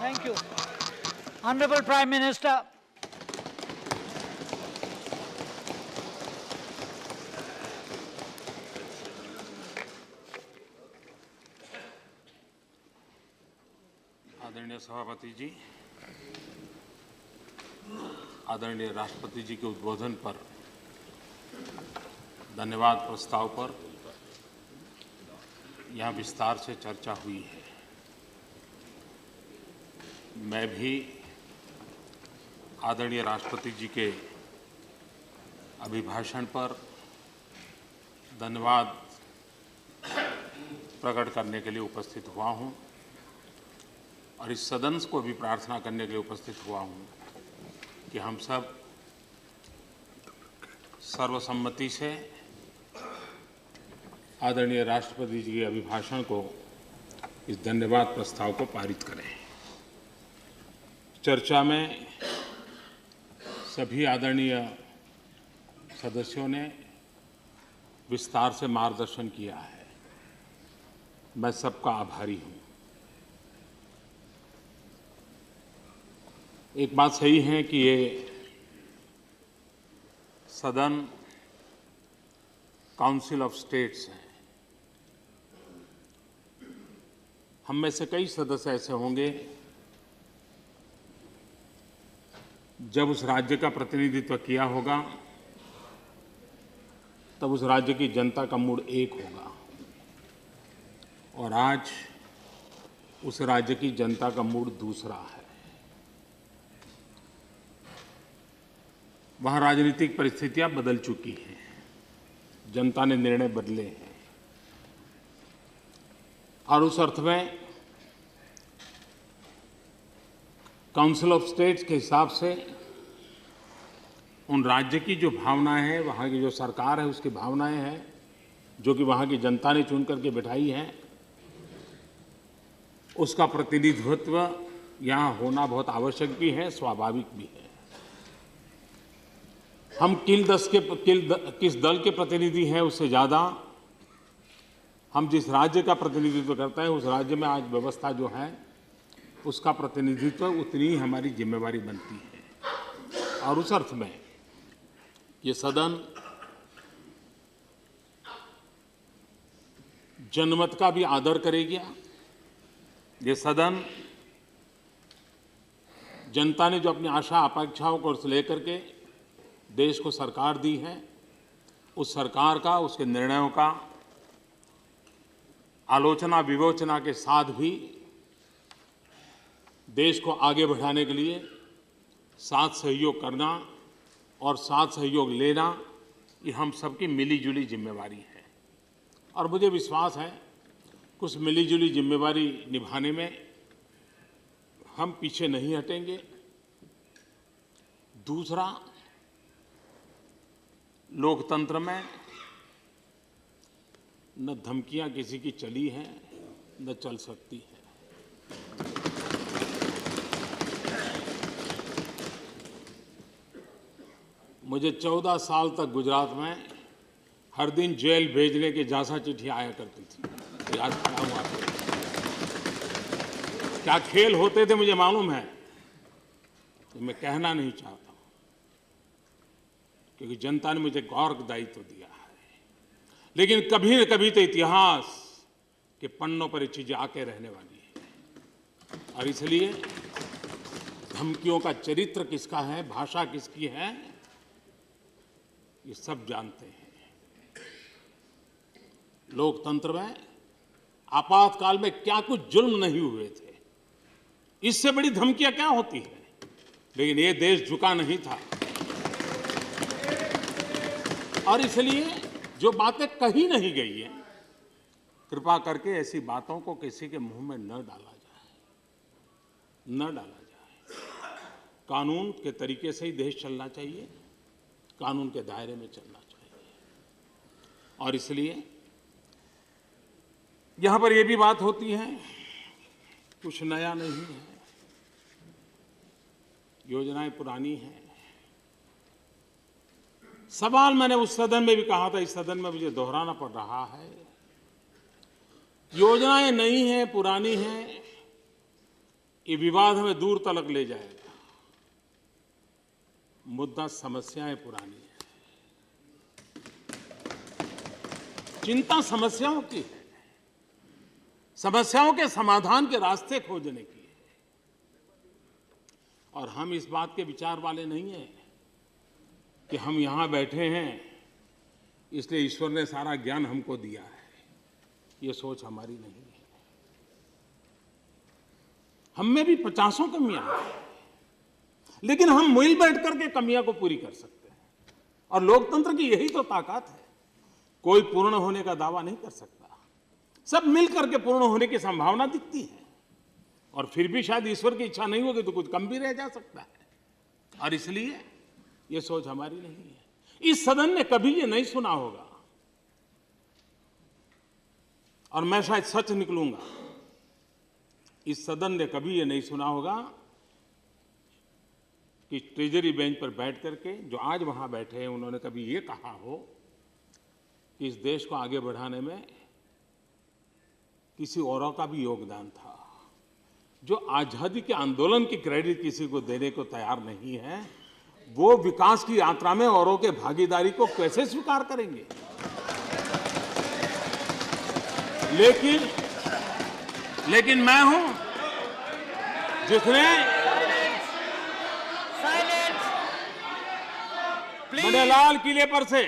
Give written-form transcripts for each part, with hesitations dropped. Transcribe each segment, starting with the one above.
Thank you. Honorable Prime Minister. आदरणीय सभापति जी, आदरणीय राष्ट्रपति जी के उद्बोधन पर धन्यवाद प्रस्ताव पर यहाँ विस्तार से चर्चा हुई है। मैं भी आदरणीय राष्ट्रपति जी के अभिभाषण पर धन्यवाद प्रकट करने के लिए उपस्थित हुआ हूँ और इस सदन को भी प्रार्थना करने के लिए उपस्थित हुआ हूँ कि हम सब सर्वसम्मति से आदरणीय राष्ट्रपति जी के अभिभाषण को, इस धन्यवाद प्रस्ताव को पारित करें। चर्चा में सभी आदरणीय सदस्यों ने विस्तार से मार्गदर्शन किया है। मैं सबका आभारी हूँ। एक बात सही है कि ये सदन काउंसिल ऑफ स्टेट्स है। हम में से कई सदस्य ऐसे होंगे जब उस राज्य का प्रतिनिधित्व किया होगा तब उस राज्य की जनता का मूड एक होगा और आज उस राज्य की जनता का मूड दूसरा है। वहाँ राजनीतिक परिस्थितियां बदल चुकी हैं, जनता ने निर्णय बदले हैं और उस अर्थ में काउंसिल ऑफ स्टेट्स के हिसाब से उन राज्य की जो भावनाएं हैं, वहाँ की जो सरकार है उसकी भावनाएं हैं, जो कि वहाँ की जनता ने चुन करके बिठाई हैं, उसका प्रतिनिधित्व यहाँ होना बहुत आवश्यक भी है, स्वाभाविक भी है। हम किस दल के प्रतिनिधि हैं उससे ज़्यादा हम जिस राज्य का प्रतिनिधित्व करते हैं उस राज्य में आज व्यवस्था जो है उसका प्रतिनिधित्व उतनी ही हमारी जिम्मेवारी बनती है। और उस अर्थ में ये सदन जनमत का भी आदर करेगा। ये सदन जनता ने जो अपनी आशा अपेक्षाओं को लेकर के देश को सरकार दी है, उस सरकार का, उसके निर्णयों का आलोचना विवेचना के साथ भी देश को आगे बढ़ाने के लिए साथ सहयोग करना और साथ सहयोग लेना, ये हम सबकी मिलीजुली जिम्मेवारी है। और मुझे विश्वास है कि उस मिलीजुली जिम्मेवारी निभाने में हम पीछे नहीं हटेंगे। दूसरा, लोकतंत्र में न धमकियां किसी की चली हैं न चल सकती हैं। मुझे 14 साल तक गुजरात में हर दिन जेल भेजने की जांचा चिट्ठी आया करती थी। आज खड़ा हूं आपको। क्या खेल होते थे मुझे मालूम है, तो मैं कहना नहीं चाहता क्योंकि जनता ने मुझे गौर दायित्व दिया है। लेकिन कभी न कभी तो इतिहास के पन्नों पर ये चीजें आके रहने वाली है और इसलिए धमकियों का चरित्र किसका है, भाषा किसकी है, ये सब जानते हैं। लोकतंत्र में आपातकाल में क्या कुछ जुल्म नहीं हुए थे, इससे बड़ी धमकियां क्या होती है। लेकिन ये देश झुका नहीं था और इसलिए जो बातें कही नहीं गई हैं, कृपा करके ऐसी बातों को किसी के मुंह में न डाला जाए। कानून के तरीके से ही देश चलना चाहिए, कानून के दायरे में चलना चाहिए। और इसलिए यहां पर यह भी बात होती है, कुछ नया नहीं है, योजनाएं पुरानी हैं। सवाल मैंने उस सदन में भी कहा था, इस सदन में मुझे दोहराना पड़ रहा है। योजनाएं नई हैं, पुरानी हैं, ये विवाद हमें दूर तलक ले जाएगा। मुद्दा समस्याएं पुरानी है, चिंता समस्याओं की है, समस्याओं के समाधान के रास्ते खोजने की है। और हम इस बात के विचार वाले नहीं हैं कि हम यहां बैठे हैं इसलिए ईश्वर ने सारा ज्ञान हमको दिया है। ये सोच हमारी नहीं है। हम में भी 50 कमियां हैं, लेकिन हम मिल बैठ करके कमियां को पूरी कर सकते हैं। और लोकतंत्र की यही तो ताकत है। कोई पूर्ण होने का दावा नहीं कर सकता, सब मिलकर के पूर्ण होने की संभावना दिखती है। और फिर भी शायद ईश्वर की इच्छा नहीं होगी तो कुछ कम भी रह जा सकता है। और इसलिए ये सोच हमारी नहीं है। इस सदन ने कभी ये नहीं सुना होगा, और मैं शायद सच निकलूंगा, इस सदन ने कभी ये नहीं सुना होगा कि ट्रेजरी बेंच पर बैठ करके जो आज वहां बैठे हैं उन्होंने कभी ये कहा हो कि इस देश को आगे बढ़ाने में किसी औरों का भी योगदान था। जो आजादी के आंदोलन की क्रेडिट किसी को देने को तैयार नहीं है, वो विकास की यात्रा में औरों के भागीदारी को कैसे स्वीकार करेंगे? लेकिन मैं हूं जिसने मैंने लाल किले पर से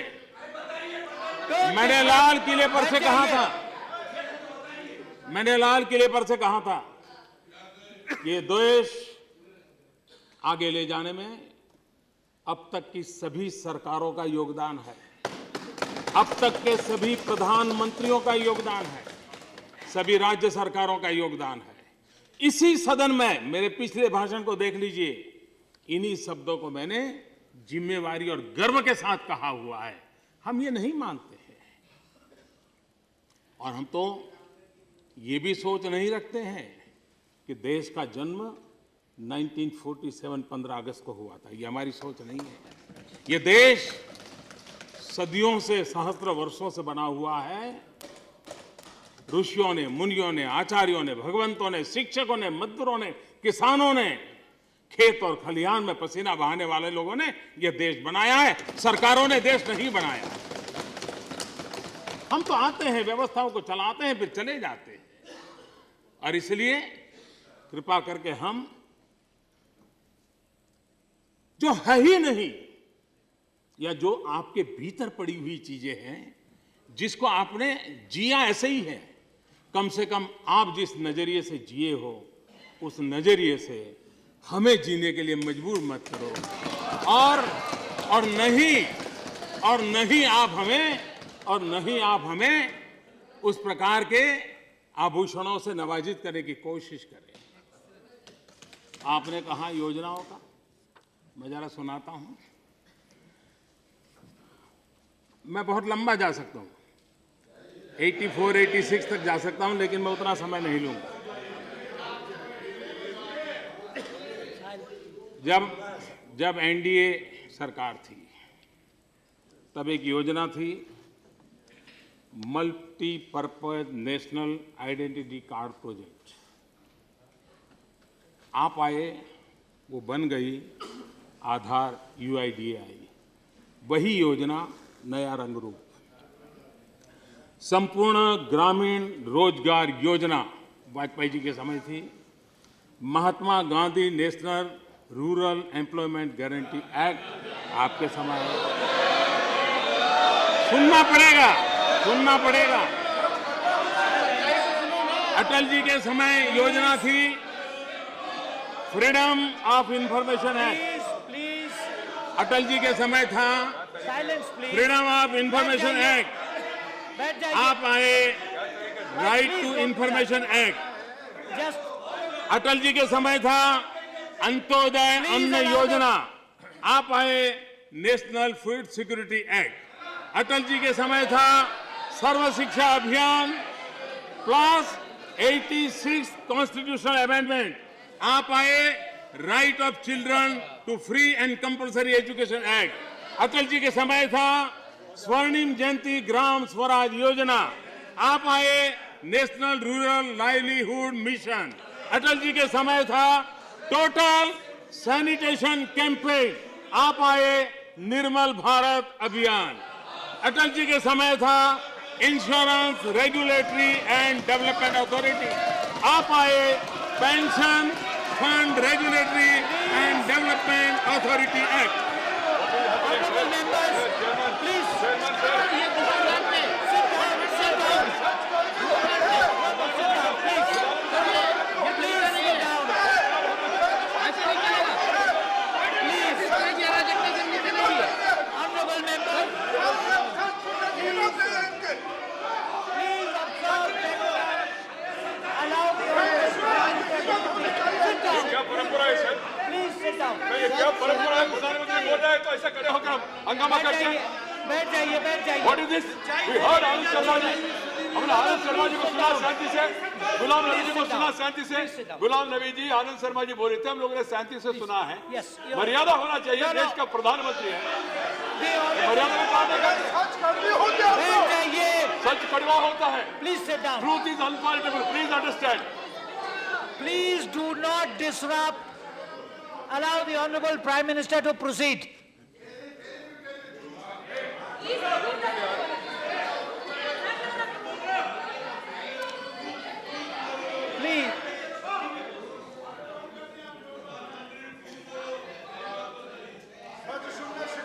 कहा था ये देश आगे ले जाने में अब तक की सभी सरकारों का योगदान है, अब तक के सभी प्रधानमंत्रियों का योगदान है, सभी राज्य सरकारों का योगदान है। इसी सदन में मेरे पिछले भाषण को देख लीजिए, इन्हीं शब्दों को मैंने जिम्मेवारी और गर्व के साथ कहा हुआ है। हम ये नहीं मानते हैं, और हम तो ये भी सोच नहीं रखते हैं कि देश का जन्म 1947 15 अगस्त को हुआ था। ये हमारी सोच नहीं है। ये देश सदियों से, सहस्त्र वर्षों से बना हुआ है। ऋषियों ने, मुनियों ने, आचार्यों ने, भगवंतों ने, शिक्षकों ने, मजदूरों ने, किसानों ने, खेत और खलिहान में पसीना बहाने वाले लोगों ने यह देश बनाया है। सरकारों ने देश नहीं बनाया। हम तो आते हैं, व्यवस्थाओं को चलाते हैं, फिर चले जाते हैं। और इसलिए कृपा करके हम जो है ही नहीं, या जो आपके भीतर पड़ी हुई चीजें हैं, जिसको आपने जिया ऐसे ही है, कम से कम आप जिस नजरिए से जिए हो उस नजरिए से हमें जीने के लिए मजबूर मत करो। और नहीं आप हमें उस प्रकार के आभूषणों से नवाजित करने की कोशिश करें। आपने कहा योजनाओं का, मैं जरा सुनाता हूं। मैं बहुत लंबा जा सकता हूं, 84, 86 तक जा सकता हूं, लेकिन मैं उतना समय नहीं लूंगा। जब एनडीए सरकार थी, तब एक योजना थी, multipurpose national identity card project. आप आए, वो बन गई आधार UIDAI। वही योजना, नया रंग रूप। संपूर्ण ग्रामीण रोजगार योजना वाजपेयी जी के समय थी। Mahatma Gandhi national rural employment guarantee act आपके समय है। सुनना पड़ेगा। अटल जी के समय योजना थी freedom of information act. Atal ji के समय था फ्रीडम ऑफ इंफॉर्मेशन एक्ट। आप आए right to information act. Atal ji के समय था अंत्योदय अन्न योजना। आप आए national food security act. Atal ji के समय था सर्व शिक्षा अभियान प्लस 86 कॉन्स्टिट्यूशनल अमेंडमेंट। आप आए right of children to free and compulsory education act. Atal ji के समय था स्वर्णिम जयंती ग्राम स्वराज योजना। आप आए नेशनल रूरल लाइवलीहुड मिशन। अटल जी के समय था टोटल सैनिटेशन कैंपेन, आप आए निर्मल भारत अभियान। अटल जी के समय था insurance regulatory and development authority, आप आए pension fund regulatory and development authority act. Honorable members, please. Honorable members, please observe allow the क्या परंपरा है सर? Please sit down. ये क्या परंपरा है? प्रधानमंत्री बोल रहे हैं तो ऐसा खड़े होकर हंगामा करते हैं। बैठ जाइए, बैठ जाइए। What is this? We heard Anand Sharma ji, हमने आनंद शर्मा जी को सुना शांति से, गुलाम नबी जी को सुना शांति से। गुलाम नबी जी, आनंद शर्मा जी बोल रहे थे, हम लोगों ने शांति से सुना है। Yes, मर्यादा होना चाहिए, देश का प्रधानमंत्री है, मर्यादा में काम नहीं करते। बैठ जाइए। सच कड़वा होता है। Please sit down. Truth is unpalatable. Please understand. Please do not disrupt. Allow the Honorable Prime Minister to proceed. Please.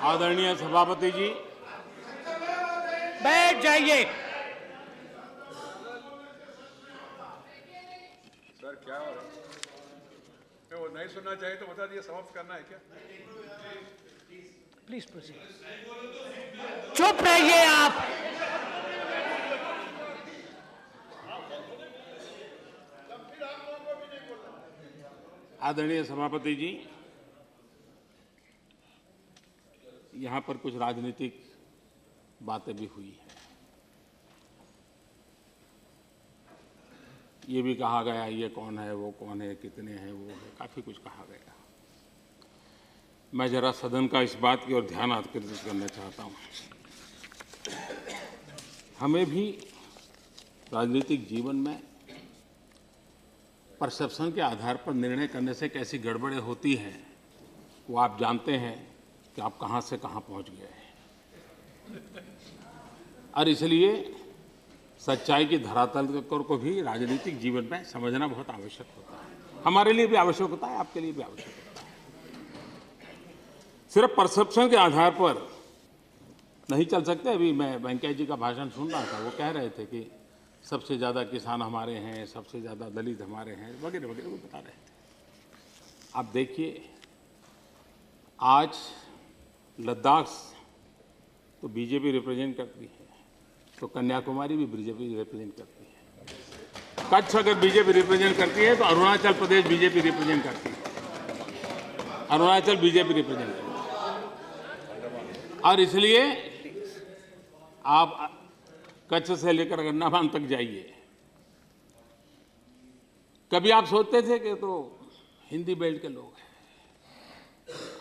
आदरणीय सभापति जी, बैठ जाइए। सर क्या हो रहा है? वो नहीं सुनना चाहिए तो बता दिए, समाप्त करना है क्या? Please proceed. चुप रहिए आप। आदरणीय सभापति जी, यहाँ पर कुछ राजनीतिक बातें भी हुई हैं। ये भी कहा गया ये कौन है, वो कौन है, कितने हैं, वो है, काफ़ी कुछ कहा गया। मैं जरा सदन का इस बात की ओर ध्यान आकर्षित करना चाहता हूँ। हमें भी राजनीतिक जीवन में परसेप्शन के आधार पर निर्णय करने से कैसी गड़बड़ें होती हैं, वो आप जानते हैं कि आप कहाँ से कहाँ पहुँच गए हैं। और इसलिए सच्चाई की धरातल को भी राजनीतिक जीवन में समझना बहुत आवश्यक होता है। हमारे लिए भी आवश्यक होता है, आपके लिए भी आवश्यक होता है। सिर्फ परसेप्शन के आधार पर नहीं चल सकते। अभी मैं वेंकैया जी का भाषण सुन रहा था, वो कह रहे थे कि सबसे ज़्यादा किसान हमारे हैं, सबसे ज़्यादा दलित हमारे हैं, वगैरह वगैरह वो बता रहे थे। आप देखिए, आज लद्दाख तो बीजेपी रिप्रेजेंट करती है, तो कन्याकुमारी भी बीजेपी रिप्रेजेंट करती है। कच्छ अगर बीजेपी रिप्रेजेंट करती है तो अरुणाचल प्रदेश बीजेपी रिप्रेजेंट करती है, अरुणाचल बीजेपी रिप्रेजेंट करती है। और इसलिए आप कच्छ से लेकर अंडमान तक जाइए। कभी आप सोचते थे कि तो हिंदी बेल्ट के लोग हैं,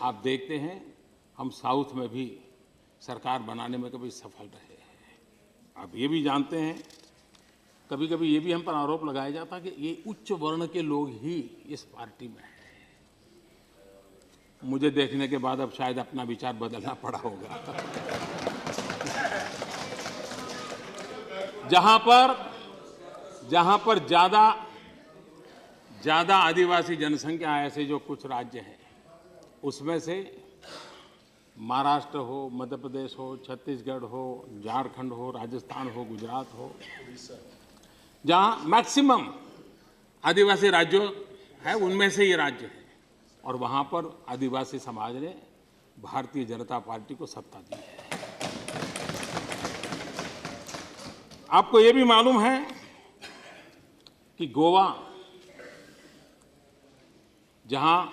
आप देखते हैं हम साउथ में भी सरकार बनाने में कभी सफल रहे हैं। आप ये भी जानते हैं, कभी कभी ये भी हम पर आरोप लगाया जाता कि ये उच्च वर्ण के लोग ही इस पार्टी में हैं। मुझे देखने के बाद अब शायद अपना विचार बदलना पड़ा होगा। जहां पर ज्यादा आदिवासी जनसंख्या है, ऐसे जो कुछ राज्य हैं, उसमें से महाराष्ट्र हो, मध्य प्रदेश हो, छत्तीसगढ़ हो, झारखंड हो, राजस्थान हो, गुजरात हो, जहां मैक्सिमम आदिवासी राज्यों है, उनमें से ये राज्य है। और वहां पर आदिवासी समाज ने भारतीय जनता पार्टी को सत्ता दी है। आपको ये भी मालूम है कि गोवा, जहां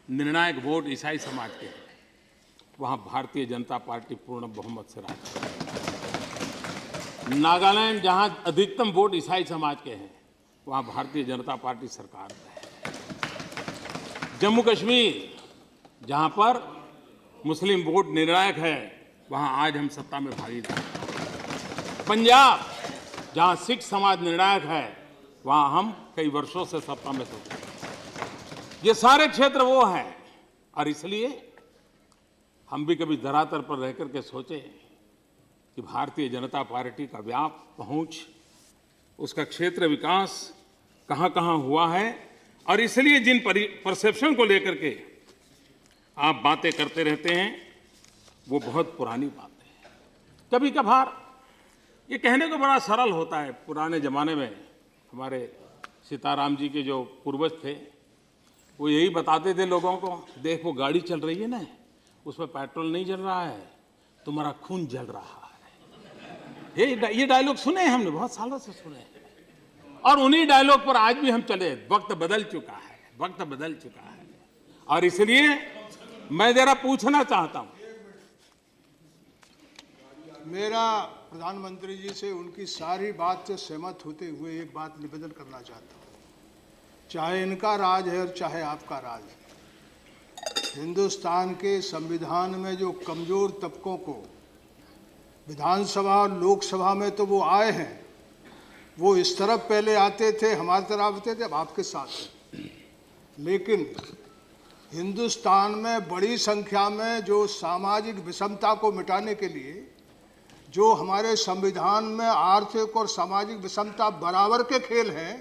निर्णायक वोट ईसाई समाज के हैं, वहां भारतीय जनता पार्टी पूर्ण बहुमत से राज कर रही है। नागालैंड, जहां अधिकतम वोट ईसाई समाज के हैं, वहां भारतीय जनता पार्टी सरकार में है। जम्मू कश्मीर, जहां पर मुस्लिम वोट निर्णायक है, वहां आज हम सत्ता में भागीदार हैं। पंजाब, जहां सिख समाज निर्णायक है, वहां हम कई वर्षों से सत्ता में थे। ये सारे क्षेत्र वो हैं, और इसलिए हम भी कभी धरातल पर रह करके सोचे कि भारतीय जनता पार्टी का व्याप, पहुंच, उसका क्षेत्र विकास कहां-कहां हुआ है, और इसलिए जिन परसेप्शन को लेकर के आप बातें करते रहते हैं वो बहुत पुरानी बातें हैं। कभी कभार ये कहने को बड़ा सरल होता है। पुराने ज़माने में हमारे सीताराम जी के जो पूर्वज थे वो यही बताते थे लोगों को, देख वो गाड़ी चल रही है ना, उसमें पेट्रोल नहीं जल रहा है, तुम्हारा खून जल रहा है। ये डायलॉग सुने हैं हमने, बहुत सालों से सुने हैं, और उन्हीं डायलॉग पर आज भी हम चले। वक्त बदल चुका है, वक्त बदल चुका है, और इसलिए मैं जरा पूछना चाहता हूं, मेरा प्रधानमंत्री जी से उनकी सारी बात से सहमत होते हुए एक बात निवेदन करना चाहता हूँ। चाहे इनका राज है और चाहे आपका राज है, हिंदुस्तान के संविधान में जो कमज़ोर तबकों को विधानसभा और लोकसभा में तो वो आए हैं, वो इस तरफ पहले आते थे, हमारी तरफ आते थे, अब आपके साथ हैं। लेकिन हिंदुस्तान में बड़ी संख्या में जो सामाजिक विषमता को मिटाने के लिए जो हमारे संविधान में आर्थिक और सामाजिक विषमता बराबर के खेल हैं,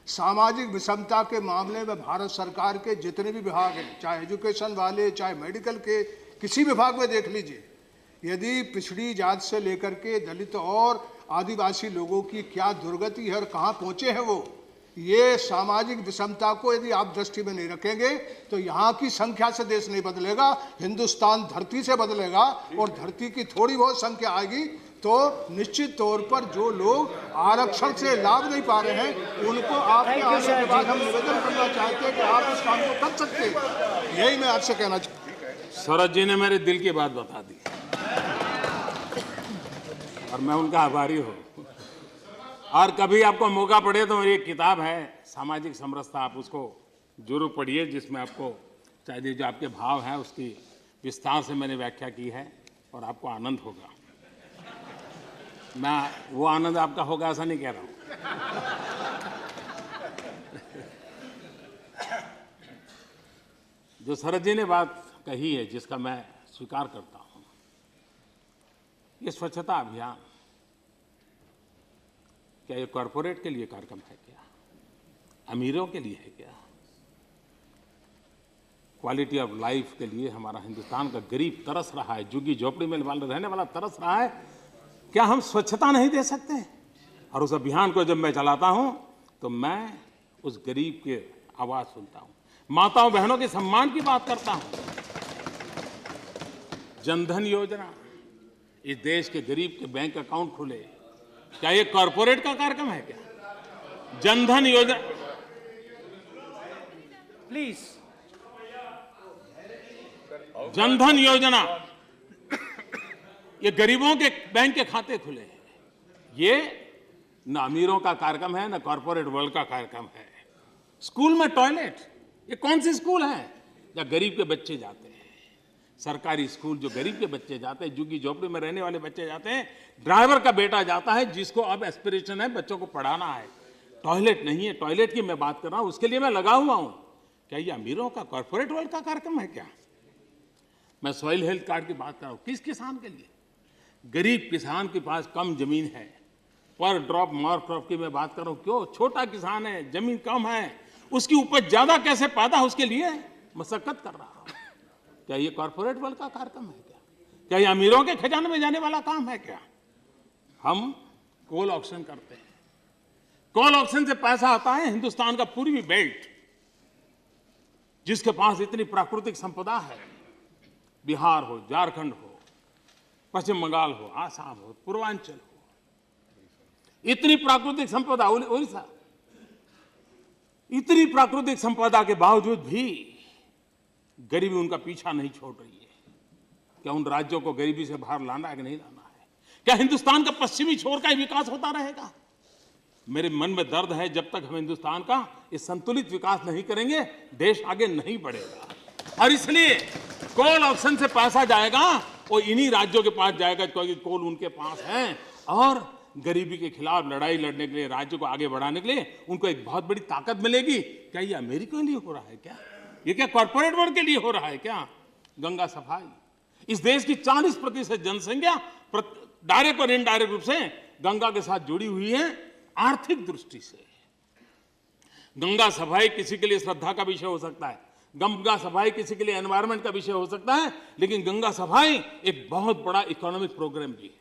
सामाजिक विषमता के मामले में भारत सरकार के जितने भी विभाग हैं, चाहे एजुकेशन वाले, चाहे मेडिकल के किसी विभाग में देख लीजिए, यदि पिछड़ी जात से लेकर के दलित और आदिवासी लोगों की क्या दुर्गति है और कहाँ पहुँचे हैं वो, ये सामाजिक विषमता को यदि आप दृष्टि में नहीं रखेंगे तो यहाँ की संख्या से देश नहीं बदलेगा, हिंदुस्तान धरती से बदलेगा। और धरती की थोड़ी बहुत संख्या आएगी तो निश्चित तौर पर जो लोग आरक्षण से लाभ नहीं पा रहे हैं उनको आपके आने के बाद हम निवेदन करना चाहते हैं कि आप इस काम को कर सकते हैं। यही मैं आपसे कहना चाहता हूँ। शरद जी ने मेरे दिल की बात बता दी और मैं उनका आभारी हूँ। और कभी आपको मौका पड़े तो मेरी एक किताब है सामाजिक समरसता, आप उसको जरूर पढ़िए, जिसमें आपको शायद जो आपके भाव हैं उसकी विस्तार से मैंने व्याख्या की है और आपको आनंद होगा। मैं वो आनंद आपका होगा ऐसा नहीं कह रहा हूँ। जो शरद जी ने बात कही है जिसका मैं स्वीकार करता हूँ, ये स्वच्छता अभियान क्या ये कॉरपोरेट के लिए कार्यक्रम है क्या, अमीरों के लिए है क्या? क्वालिटी ऑफ लाइफ के लिए हमारा हिंदुस्तान का गरीब तरस रहा है, झुग्गी झोपड़ी में रहने वाला तरस रहा है। क्या हम स्वच्छता नहीं दे सकते? और उस अभियान को जब मैं चलाता हूं तो मैं उस गरीब की आवाज सुनता हूं, माताओं बहनों के सम्मान की बात करता हूं। जनधन योजना, इस देश के गरीब के बैंक अकाउंट खुले, क्या ये कॉरपोरेट का कार्यक्रम है क्या? जनधन योजना, प्लीज, जनधन योजना, ये गरीबों के बैंक के खाते खुले हैं। ये न अमीरों का कार्यक्रम है न कॉरपोरेट वर्ल्ड का कार्यक्रम है। स्कूल में टॉयलेट, ये कौन सी स्कूल है जहाँ गरीब के बच्चे जाते हैं? सरकारी स्कूल जो गरीब के बच्चे जाते हैं, झुग्गी झोपड़ी में रहने वाले बच्चे जाते हैं, ड्राइवर का बेटा जाता है जिसको अब एस्पिरेशन है बच्चों को पढ़ाना है। टॉयलेट नहीं है, टॉयलेट की मैं बात कर रहा हूं, उसके लिए मैं लगा हुआ हूं। क्या ये अमीरों का कॉर्पोरेट वर्ल्ड का कार्यक्रम है क्या? मैं सॉइल हेल्थ कार्ड की बात कर रहा हूं, किस किसान के लिए? गरीब किसान के पास कम जमीन है, पर ड्रॉप मोर क्रॉप की मैं बात कर रहा हूं। क्यों? छोटा किसान है, जमीन कम है, उसकी उपज ज्यादा कैसे पैदा हो उसके लिए मशक्कत कर रहा हूं। क्या ये कॉर्पोरेट वर्ल्ड का कार्यक्रम है क्या? क्या ये अमीरों के खजाने में जाने वाला काम है क्या? हम कोल ऑक्शन करते हैं, कोल ऑक्शन से पैसा आता है हिंदुस्तान का पूर्वी बेल्ट, जिसके पास इतनी प्राकृतिक संपदा है, बिहार हो, झारखंड हो, पश्चिम बंगाल हो, आसाम हो, पूर्वांचल हो, इतनी प्राकृतिक संपदा, उड़ीसा, इतनी प्राकृतिक संपदा के बावजूद भी गरीबी उनका पीछा नहीं छोड़ रही है। क्या उन राज्यों को गरीबी से बाहर लाना है कि नहीं लाना है? क्या हिंदुस्तान का पश्चिमी छोर का विकास होता रहेगा? मेरे मन में दर्द है, जब तक हम हिंदुस्तान का इस संतुलित विकास नहीं करेंगे देश आगे नहीं बढ़ेगा। और इसलिए कोल ऑक्शन से पैसा जाएगा वो इन्हीं राज्यों के पास जाएगा क्योंकि कोल उनके पास है और गरीबी के खिलाफ लड़ाई लड़ने के लिए, राज्य को आगे बढ़ाने के लिए उनको एक बहुत बड़ी ताकत मिलेगी। क्या ये अमेरिका के लिए हो रहा है क्या? ये क्या कॉर्पोरेट वर्ल्ड के लिए हो रहा है क्या? गंगा सफाई, इस देश की 40% जनसंख्या डायरेक्ट और इनडायरेक्ट रूप से गंगा के साथ जुड़ी हुई है आर्थिक दृष्टि से। गंगा सफाई किसी के लिए श्रद्धा का विषय हो सकता है, गंगा सफाई किसी के लिए एनवायरनमेंट का विषय हो सकता है, लेकिन गंगा सफाई एक बहुत बड़ा इकोनॉमिक प्रोग्राम भी है,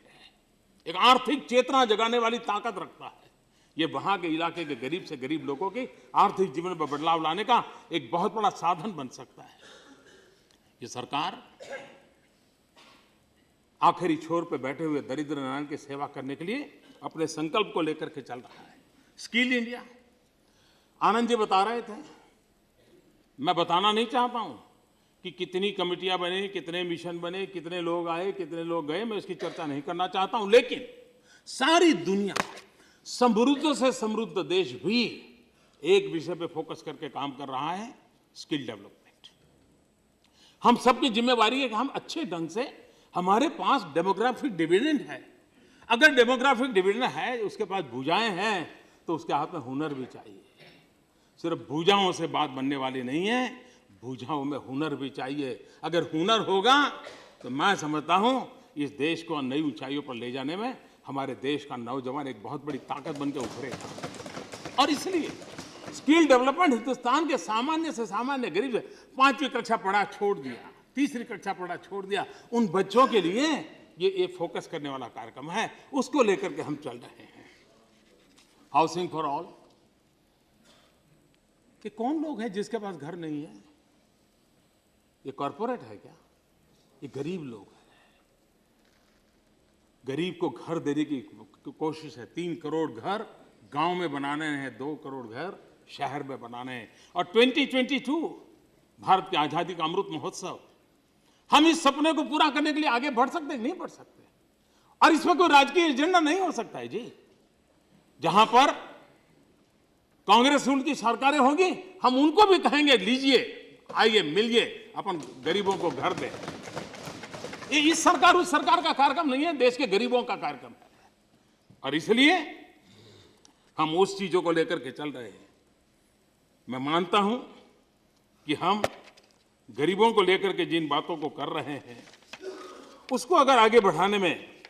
एक आर्थिक चेतना जगाने वाली ताकत रखता है। ये वहां के इलाके के गरीब से गरीब लोगों की आर्थिक जीवन में बदलाव लाने का एक बहुत बड़ा साधन बन सकता है। ये सरकार आखिरी छोर पे बैठे हुए दरिद्र नारायण की सेवा करने के लिए अपने संकल्प को लेकर के चल रहा है। स्किल इंडिया, आनंद जी बता रहे थे, मैं बताना नहीं चाहता हूं कि कितनी कमेटियां बनी, कितने मिशन बने, कितने लोग आए, कितने लोग गए, मैं इसकी चर्चा नहीं करना चाहता हूं। लेकिन सारी दुनिया, समृद्ध से समृद्ध देश भी एक विषय पे फोकस करके काम कर रहा है, स्किल डेवलपमेंट। हम सबकी जिम्मेवारी है कि हम अच्छे ढंग से, हमारे पास डेमोग्राफिक डिविडेंड है। अगर डेमोग्राफिक डिविडेंड है, उसके पास भुजाएं हैं, तो उसके हाथ में हुनर भी चाहिए। सिर्फ भुजाओं से बात बनने वाली नहीं है, भुजाओं में हुनर भी चाहिए। अगर हुनर होगा तो मैं समझता हूं इस देश को नई ऊंचाइयों पर ले जाने में हमारे देश का नौजवान एक बहुत बड़ी ताकत बनकर उभरेगा। और इसलिए स्किल डेवलपमेंट हिंदुस्तान के सामान्य से सामान्य गरीब से 5वीं कक्षा पढ़ा छोड़ दिया, 3री कक्षा पढ़ा छोड़ दिया, उन बच्चों के लिए ये फोकस करने वाला कार्यक्रम है, उसको लेकर के हम चल रहे हैं। हाउसिंग फॉर ऑल, कि कौन लोग हैं जिसके पास घर नहीं है? ये कॉर्पोरेट है क्या? ये गरीब लोग हैं। गरीब को घर देने की कोशिश है। 3 करोड़ घर गांव में बनाने हैं, 2 करोड़ घर शहर में बनाने हैं। और 2022 भारत की आजादी का अमृत महोत्सव, हम इस सपने को पूरा करने के लिए आगे बढ़ सकते हैं? नहीं बढ़ सकते। और इसमें कोई राजकीय एजेंडा नहीं हो सकता है जी। जहां पर कांग्रेस रूल की सरकारें होंगी, हम उनको भी कहेंगे लीजिए, आइए मिलिए, अपन गरीबों को घर दें। ये इस सरकार उस सरकार का कार्यक्रम नहीं है, देश के गरीबों का कार्यक्रम है। और इसलिए हम उस चीजों को लेकर के चल रहे हैं। मैं मानता हूं कि हम गरीबों को लेकर के जिन बातों को कर रहे हैं, उसको अगर आगे बढ़ाने में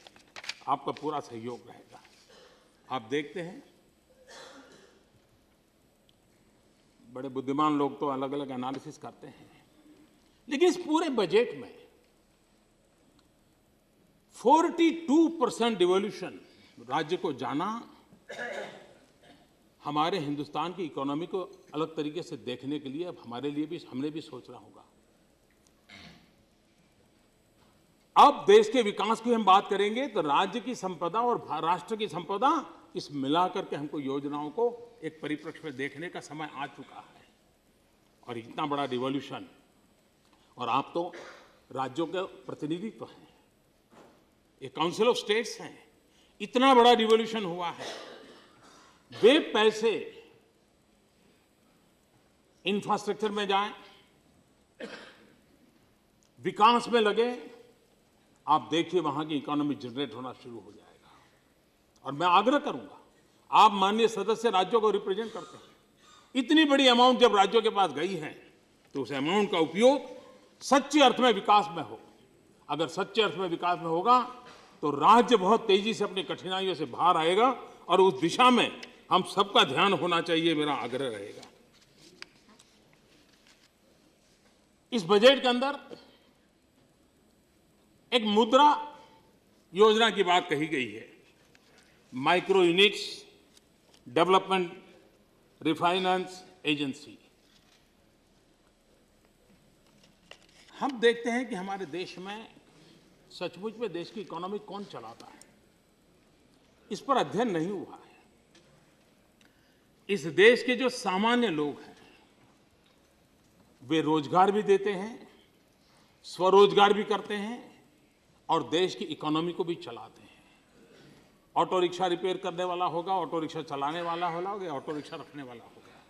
आपका पूरा सहयोग रहेगा। आप देखते हैं, बड़े बुद्धिमान लोग तो अलग अलग एनालिसिस करते हैं, लेकिन इस पूरे बजट में 42% डिवोल्यूशन राज्य को जाना हमारे हिंदुस्तान की इकोनॉमी को अलग तरीके से देखने के लिए अब हमारे लिए भी, हमने भी सोचना होगा। अब देश के विकास की हम बात करेंगे तो राज्य की संपदा और राष्ट्र की संपदा, इस मिलाकर के हमको योजनाओं को एक परिप्रेक्ष्य में देखने का समय आ चुका है। और इतना बड़ा रिवॉल्यूशन, और आप तो राज्यों के प्रतिनिधित्व हैं, ये काउंसिल ऑफ स्टेट्स हैं, इतना बड़ा रिवॉल्यूशन हुआ है। वे पैसे इंफ्रास्ट्रक्चर में जाएं, विकास में लगे, आप देखिए वहां की इकोनॉमी जनरेट होना शुरू हो जाएगा। और मैं आग्रह करूंगा, आप माननीय सदस्य राज्यों को रिप्रेजेंट करते हैं, इतनी बड़ी अमाउंट जब राज्यों के पास गई है तो उस अमाउंट का उपयोग सच्चे अर्थ में विकास में हो। अगर सच्चे अर्थ में विकास में होगा तो राज्य बहुत तेजी से अपनी कठिनाइयों से बाहर आएगा, और उस दिशा में हम सबका ध्यान होना चाहिए, मेरा आग्रह रहेगा। इस बजट के अंदर एक मुद्रा योजना की बात कही गई है, micro units development refinance agency. हम देखते हैं कि हमारे देश में सचमुच में देश की इकोनॉमी कौन चलाता है, इस पर अध्ययन नहीं हुआ है। इस देश के जो सामान्य लोग हैं वे रोजगार भी देते हैं, स्वरोजगार भी करते हैं, और देश की इकोनॉमी को भी चलाते हैं। ऑटो रिक्शा रिपेयर करने वाला होगा, ऑटो रिक्शा चलाने वाला होगा, या ऑटो रिक्शा रखने वाला होगा,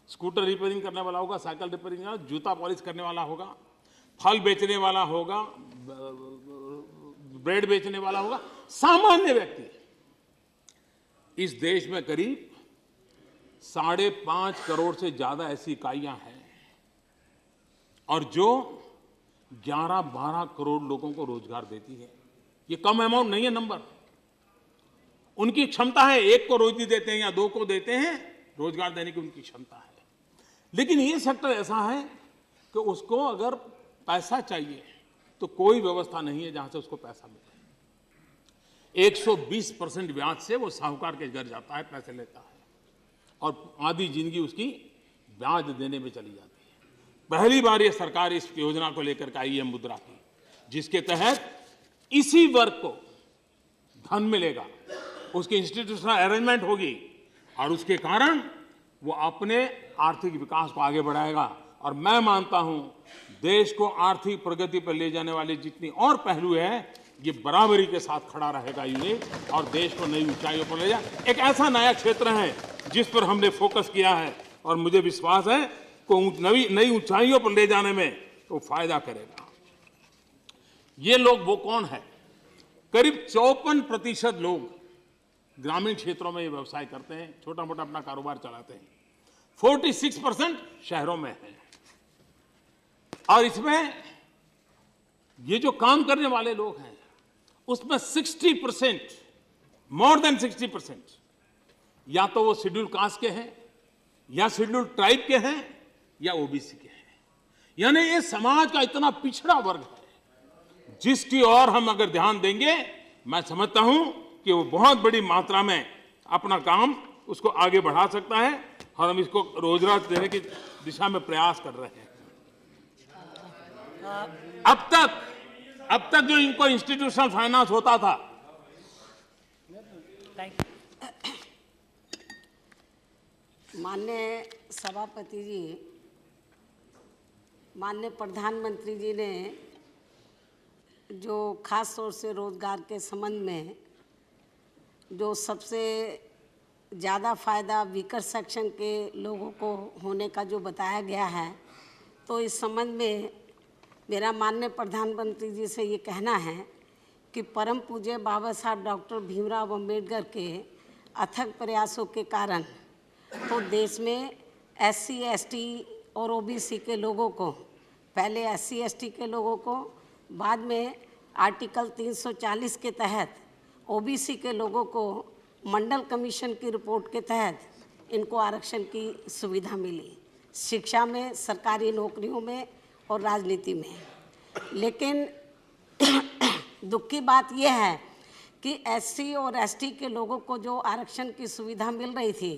स्कूटर रिपेयरिंग करने वाला होगा, साइकिल रिपेयरिंग, जूता पॉलिश करने वाला होगा, फल बेचने वाला होगा, ब्रेड बेचने वाला होगा। सामान्य व्यक्ति इस देश में करीब 5.5 करोड़ से ज्यादा ऐसी इकाइयां हैं और जो 11-12 करोड़ लोगों को रोजगार देती है। ये कम अमाउंट नहीं है नंबर। उनकी क्षमता है, एक को रोजी देते हैं या 2 को देते हैं, रोजगार देने की उनकी क्षमता है। लेकिन ये सेक्टर ऐसा है कि उसको अगर पैसा चाहिए तो कोई व्यवस्था नहीं है जहां से उसको पैसा मिले। 120% ब्याज से वो साहूकार के घर जाता है, पैसे लेता है और आधी जिंदगी उसकी ब्याज देने में चली जाती है। पहली बार ये सरकार इस योजना को लेकर के आई है मुद्रा की, जिसके तहत इसी वर्ग को धन मिलेगा, उसकी इंस्टीट्यूशनल अरेंजमेंट होगी और उसके कारण वो अपने आर्थिक विकास को आगे बढ़ाएगा। और मैं मानता हूं देश को आर्थिक प्रगति पर ले जाने वाले जितनी और पहलू है, ये बराबरी के साथ खड़ा रहेगा यूनिट और देश को नई ऊंचाइयों पर ले जाए। एक ऐसा नया क्षेत्र है जिस पर हमने फोकस किया है और मुझे विश्वास है कि नई ऊंचाइयों पर ले जाने में तो फायदा करेगा। ये लोग वो कौन है? करीब 54% लोग ग्रामीण क्षेत्रों में ये व्यवसाय करते हैं, छोटा मोटा अपना कारोबार चलाते हैं। 46% शहरों में है और इसमें ये जो काम करने वाले लोग हैं उसमें 60%, मोर देन 60% या तो वो शेड्यूल कास्ट के हैं या शेड्यूल ट्राइब के हैं या ओबीसी के हैं। यानी ये समाज का इतना पिछड़ा वर्ग है जिसकी ओर हम अगर ध्यान देंगे, मैं समझता हूं कि वो बहुत बड़ी मात्रा में अपना काम उसको आगे बढ़ा सकता है और हम इसको रोजगार देने की दिशा में प्रयास कर रहे हैं। अब तक जो इनको इंस्टीट्यूशनल फाइनेंस होता था, माननीय सभापति जी, माननीय प्रधानमंत्री जी ने जो खास तौर से रोजगार के संबंध में जो सबसे ज़्यादा फ़ायदा वीकर सेक्शन के लोगों को होने का जो बताया गया है, तो इस संबंध में मेरा माननीय प्रधानमंत्री जी से ये कहना है कि परम पूज्य बाबा साहब डॉक्टर भीमराव अंबेडकर के अथक प्रयासों के कारण तो देश में SC, ST और OBC के लोगों को, पहले SC, ST के लोगों को, बाद में आर्टिकल 340 के तहत OBC के लोगों को मंडल कमीशन की रिपोर्ट के तहत इनको आरक्षण की सुविधा मिली, शिक्षा में, सरकारी नौकरियों में और राजनीति में। लेकिन दुख की बात यह है कि SC और ST के लोगों को जो आरक्षण की सुविधा मिल रही थी,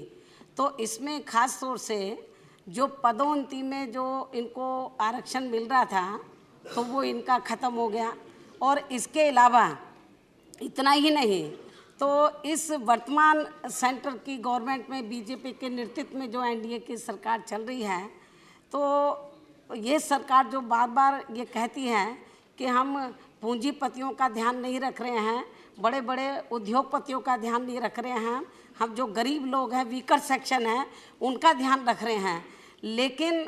तो इसमें खास तौर से जो पदोन्नति में जो इनको आरक्षण मिल रहा था तो वो इनका ख़त्म हो गया। और इसके अलावा इतना ही नहीं, तो इस वर्तमान सेंटर की गवर्नमेंट में बीजेपी के नेतृत्व में जो NDA की सरकार चल रही है, तो ये सरकार जो बार बार ये कहती है कि हम पूंजीपतियों का ध्यान नहीं रख रहे हैं, बड़े बड़े उद्योगपतियों का ध्यान नहीं रख रहे हैं, हम जो गरीब लोग हैं, वीकर सेक्शन है, उनका ध्यान रख रहे हैं। लेकिन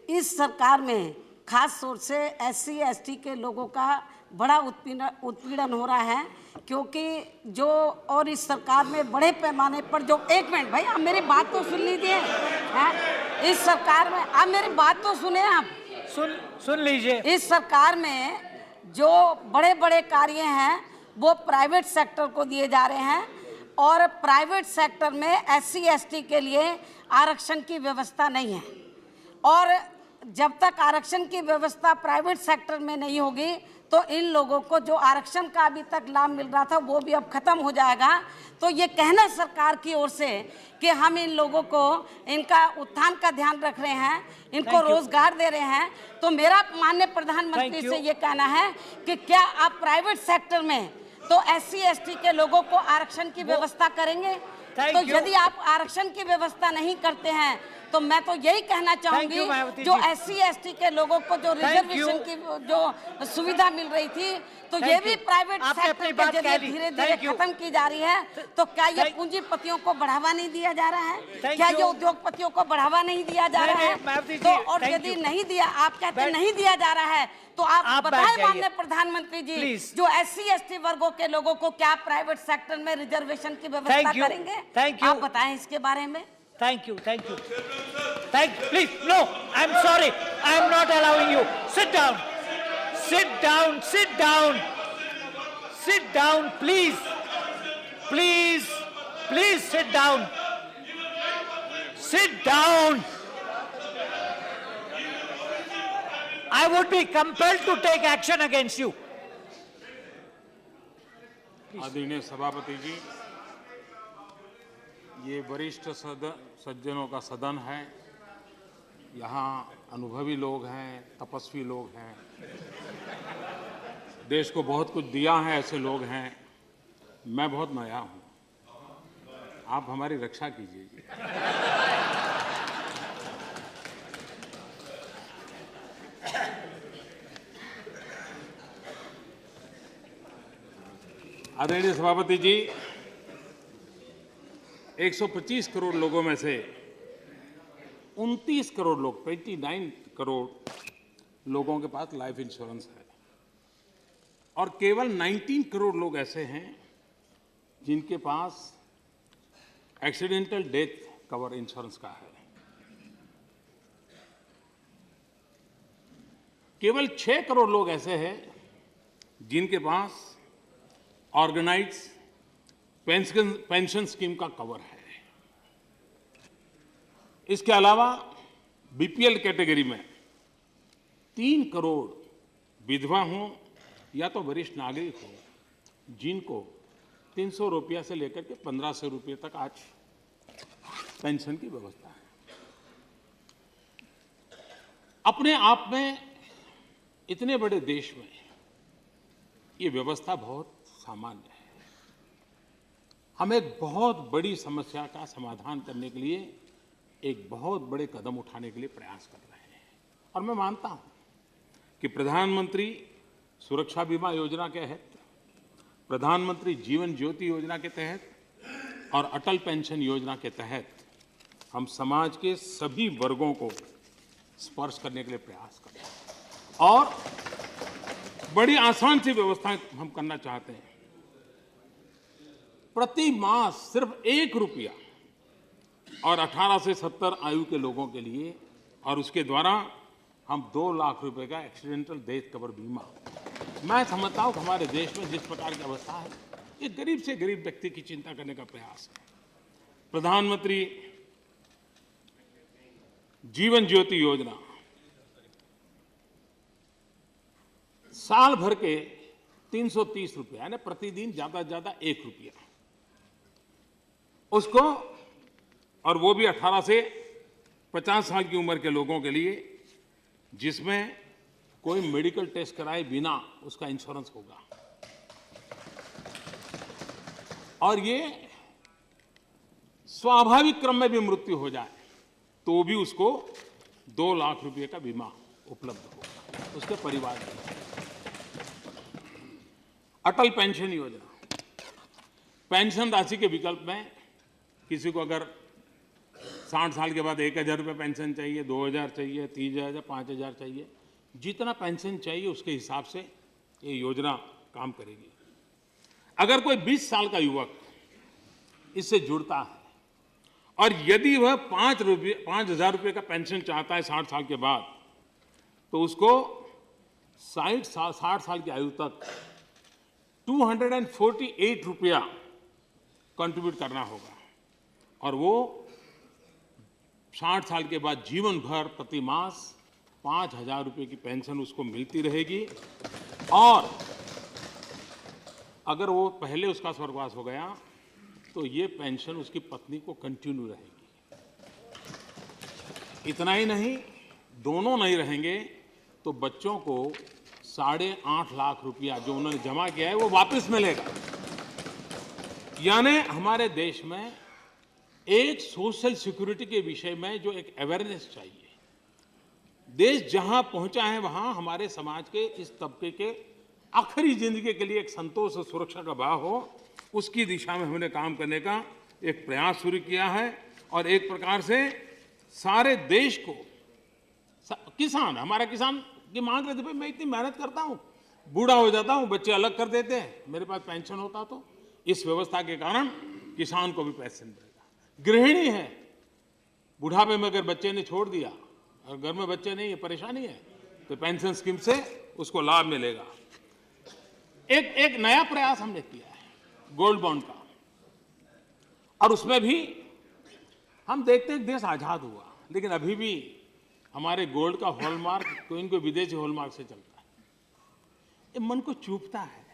इस सरकार में खास तौर से SC, ST के लोगों का बड़ा उत्पीड़न हो रहा है, क्योंकि जो और इस सरकार में बड़े पैमाने पर जो, एक मिनट भाई, आप मेरी बात तो सुन लीजिए। इस सरकार में आप मेरी बात तो सुने, आप सुन लीजिए। इस सरकार में जो बड़े बड़े कार्य हैं वो प्राइवेट सेक्टर को दिए जा रहे हैं और प्राइवेट सेक्टर में SC, ST के लिए आरक्षण की व्यवस्था नहीं है। और जब तक आरक्षण की व्यवस्था प्राइवेट सेक्टर में नहीं होगी तो इन लोगों को जो आरक्षण का अभी तक लाभ मिल रहा था वो भी अब खत्म हो जाएगा। तो ये कहना सरकार की ओर से कि हम इन लोगों को, इनका उत्थान का ध्यान रख रहे हैं, इनको रोजगार दे रहे हैं, तो मेरा माननीय प्रधानमंत्री से ये कहना है कि क्या आप प्राइवेट सेक्टर में तो SC, ST के लोगों को आरक्षण की व्यवस्था करेंगे? तो यदि आप आरक्षण की व्यवस्था नहीं करते हैं तो मैं तो यही कहना चाहूंगी, you, मायावती जो जी। SC ST के लोगों को जो रिजर्वेशन की जो सुविधा मिल रही थी, तो ये Thank भी you. प्राइवेट आपने सेक्टर अपनी के बात कह जरिए ली। धीरे धीरे Thank you. खत्म की जा रही है। तो क्या ये Thank- पूंजीपतियों को बढ़ावा नहीं दिया जा रहा है? Thank क्या you. ये उद्योगपतियों को बढ़ावा नहीं दिया जा नहीं, रहा नहीं, मायावती है? जी, तो और thank यदि you. नहीं दिया, आप कहते बैठ- नहीं दिया जा रहा है, तो आप आप बैठ बताएं जाइए। माननीय प्रधानमंत्री जी, Please. जो SC ST वर्गों के लोगों को क्या प्राइवेट सेक्टर में रिजर्वेशन की व्यवस्था Thank you. करेंगे? Thank you. आप बताएं इसके बारे में। Thank you, thank you. Thank you. Please, no, I'm sorry. I am not allowing you. Sit down. Sit down, sit down. Sit down, please. Please, please sit down. Sit down. I would be compelled to take action against you. आदरणीय सभापति जी, ये वरिष्ठ सज्जनों का सदन है। यहाँ अनुभवी लोग हैं, तपस्वी लोग हैं, देश को बहुत कुछ दिया है, ऐसे लोग हैं। मैं बहुत नया हूँ, आप हमारी रक्षा कीजिए। आदरणीय सभापति जी, 125 करोड़ लोगों में से 29 करोड़ लोग, 29 करोड़ लोगों के पास लाइफ इंश्योरेंस है और केवल 19 करोड़ लोग ऐसे हैं जिनके पास एक्सीडेंटल डेथ कवर इंश्योरेंस का है। केवल 6 करोड़ लोग ऐसे हैं जिनके पास ऑर्गेनाइज पेंशन स्कीम का कवर है। इसके अलावा बीपीएल कैटेगरी में 3 करोड़ विधवा हों या तो वरिष्ठ नागरिक हो जिनको 300 रुपया से लेकर के 1500 रुपये तक आज पेंशन की व्यवस्था है। अपने आप में इतने बड़े देश में ये व्यवस्था बहुत सामान्य है। हम एक बहुत बड़ी समस्या का समाधान करने के लिए एक बहुत बड़े कदम उठाने के लिए प्रयास कर रहे हैं और मैं मानता हूं कि प्रधानमंत्री सुरक्षा बीमा योजना के तहत, प्रधानमंत्री जीवन ज्योति योजना के तहत और अटल पेंशन योजना के तहत हम समाज के सभी वर्गों को स्पर्श करने के लिए प्रयास कर रहे हैं और बड़ी आसान सी व्यवस्थाएं हम करना चाहते हैं। प्रति मास सिर्फ 1 रुपया और 18 से 70 आयु के लोगों के लिए और उसके द्वारा हम 2 लाख रुपए का एक्सीडेंटल डेथ कवर बीमा। मैं समझता हूं कि हमारे देश में जिस प्रकार की अवस्था है, ये गरीब से गरीब व्यक्ति की चिंता करने का प्रयास है। प्रधानमंत्री जीवन ज्योति योजना साल भर के 330 रुपये यानी प्रतिदिन ज्यादा से ज्यादा 1 रुपया उसको, और वो भी 18 से 50 साल की उम्र के लोगों के लिए जिसमें कोई मेडिकल टेस्ट कराए बिना उसका इंश्योरेंस होगा। और ये स्वाभाविक क्रम में भी मृत्यु हो जाए तो भी उसको 2 लाख रुपए का बीमा उपलब्ध होगा उसके परिवार में। अटल पेंशन योजना, पेंशन राशि के विकल्प में किसी को अगर 60 साल के बाद 1000 रुपये पेंशन चाहिए, 2000 चाहिए, 3000 या 5000 चाहिए, जितना पेंशन चाहिए उसके हिसाब से ये योजना काम करेगी। अगर कोई 20 साल का युवक इससे जुड़ता है और यदि वह 5000 रुपये का पेंशन चाहता है 60 साल के बाद, तो उसको 60 साल की आयु तक 248 रुपया कंट्रीब्यूट करना होगा और वो 60 साल के बाद जीवन भर प्रति मास 5000 रुपये की पेंशन उसको मिलती रहेगी। और अगर वो पहले उसका स्वर्गवास हो गया तो ये पेंशन उसकी पत्नी को कंटिन्यू रहेगी। इतना ही नहीं, दोनों नहीं रहेंगे तो बच्चों को 8.5 लाख रुपया जो उन्होंने जमा किया है वो वापस मिलेगा। यानी हमारे देश में एक सोशल सिक्योरिटी के विषय में जो एक अवेयरनेस चाहिए। देश जहां पहुंचा है वहां हमारे समाज के इस तबके के आखिरी जिंदगी के लिए एक संतोष और सुरक्षा का भाव हो, उसकी दिशा में हमने काम करने का एक प्रयास शुरू किया है। और एक प्रकार से सारे देश को, किसान, हमारा किसान की मांग रहे थे, भाई मैं इतनी मेहनत करता हूं, बूढ़ा हो जाता हूं, बच्चे अलग कर देते हैं, मेरे पास पेंशन होता तो इस व्यवस्था के कारण किसान को भी पेंशन मिलेगा। गृहिणी है, बुढ़ापे में अगर बच्चे ने छोड़ दिया और घर में बच्चे नहीं है, परेशानी है, तो पेंशन स्कीम से उसको लाभ मिलेगा। एक नया प्रयास हमने किया है गोल्ड बॉन्ड का, और उसमें भी हम देखते हैं देश आजाद हुआ, लेकिन अभी भी हमारे गोल्ड का हॉलमार्क कोई विदेशी हॉलमार्क से चलता है। ये मन को चुभता है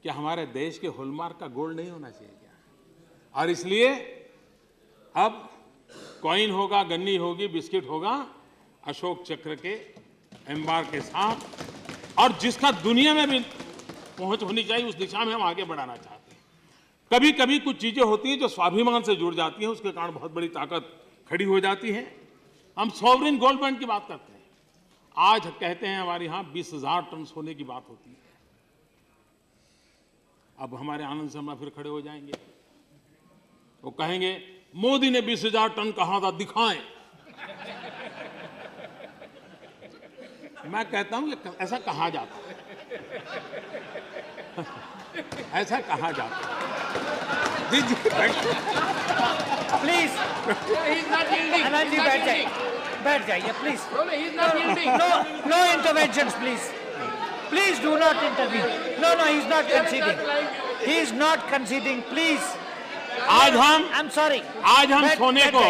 कि हमारे देश के हॉलमार्क का गोल्ड नहीं होना चाहिए क्या? और इसलिए अब कॉइन होगा, गन्नी होगी, बिस्किट होगा अशोक चक्र के एम्बार के साथ, और जिसका दुनिया में भी पहुंच होनी चाहिए उस दिशा में हम आगे बढ़ाना चाहते हैं। कभी कभी कुछ चीजें होती हैं जो स्वाभिमान से जुड़ जाती हैं, उसके कारण बहुत बड़ी ताकत खड़ी हो जाती है। हम सॉवरेन गोल्ड बॉन्ड की बात करते हैं, आज कहते हैं हमारे यहाँ 20,000 टन सोने की बात होती है। अब हमारे आनंद शर्मा फिर खड़े हो जाएंगे, वो कहेंगे मोदी ने 20,000 टन कहा था, दिखाएं। मैं कहता हूं कि ऐसा कहा जाता है ऐसा कहा जाता है। जी जी प्लीज, आनंद जी बैठ जाइए please. No intervention please, please do not intervene. No he is not conceding, he is not conceding, please. आज हम आई एम सॉरी, आज हम सोने को,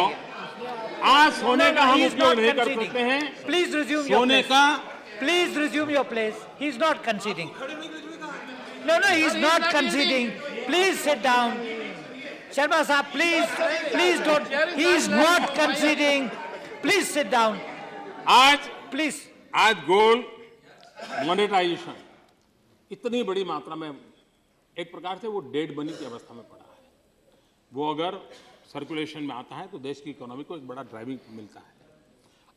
आज सोने का हम उपयोग नहीं कर सकते हैं। प्लीज रिज्यूम सोने का, please resume your place. He is not conceding. No, he is not conceding. Please sit down. Sharma Sahab, please don't. He is not conceding. Please sit down. आज गोल्ड मोनेटाइजेशन इतनी बड़ी मात्रा में एक प्रकार से वो डेड मनी की अवस्था में पड़ा है। वो अगर सर्कुलेशन में आता है तो देश की इकोनॉमी को एक बड़ा ड्राइविंग मिलता है।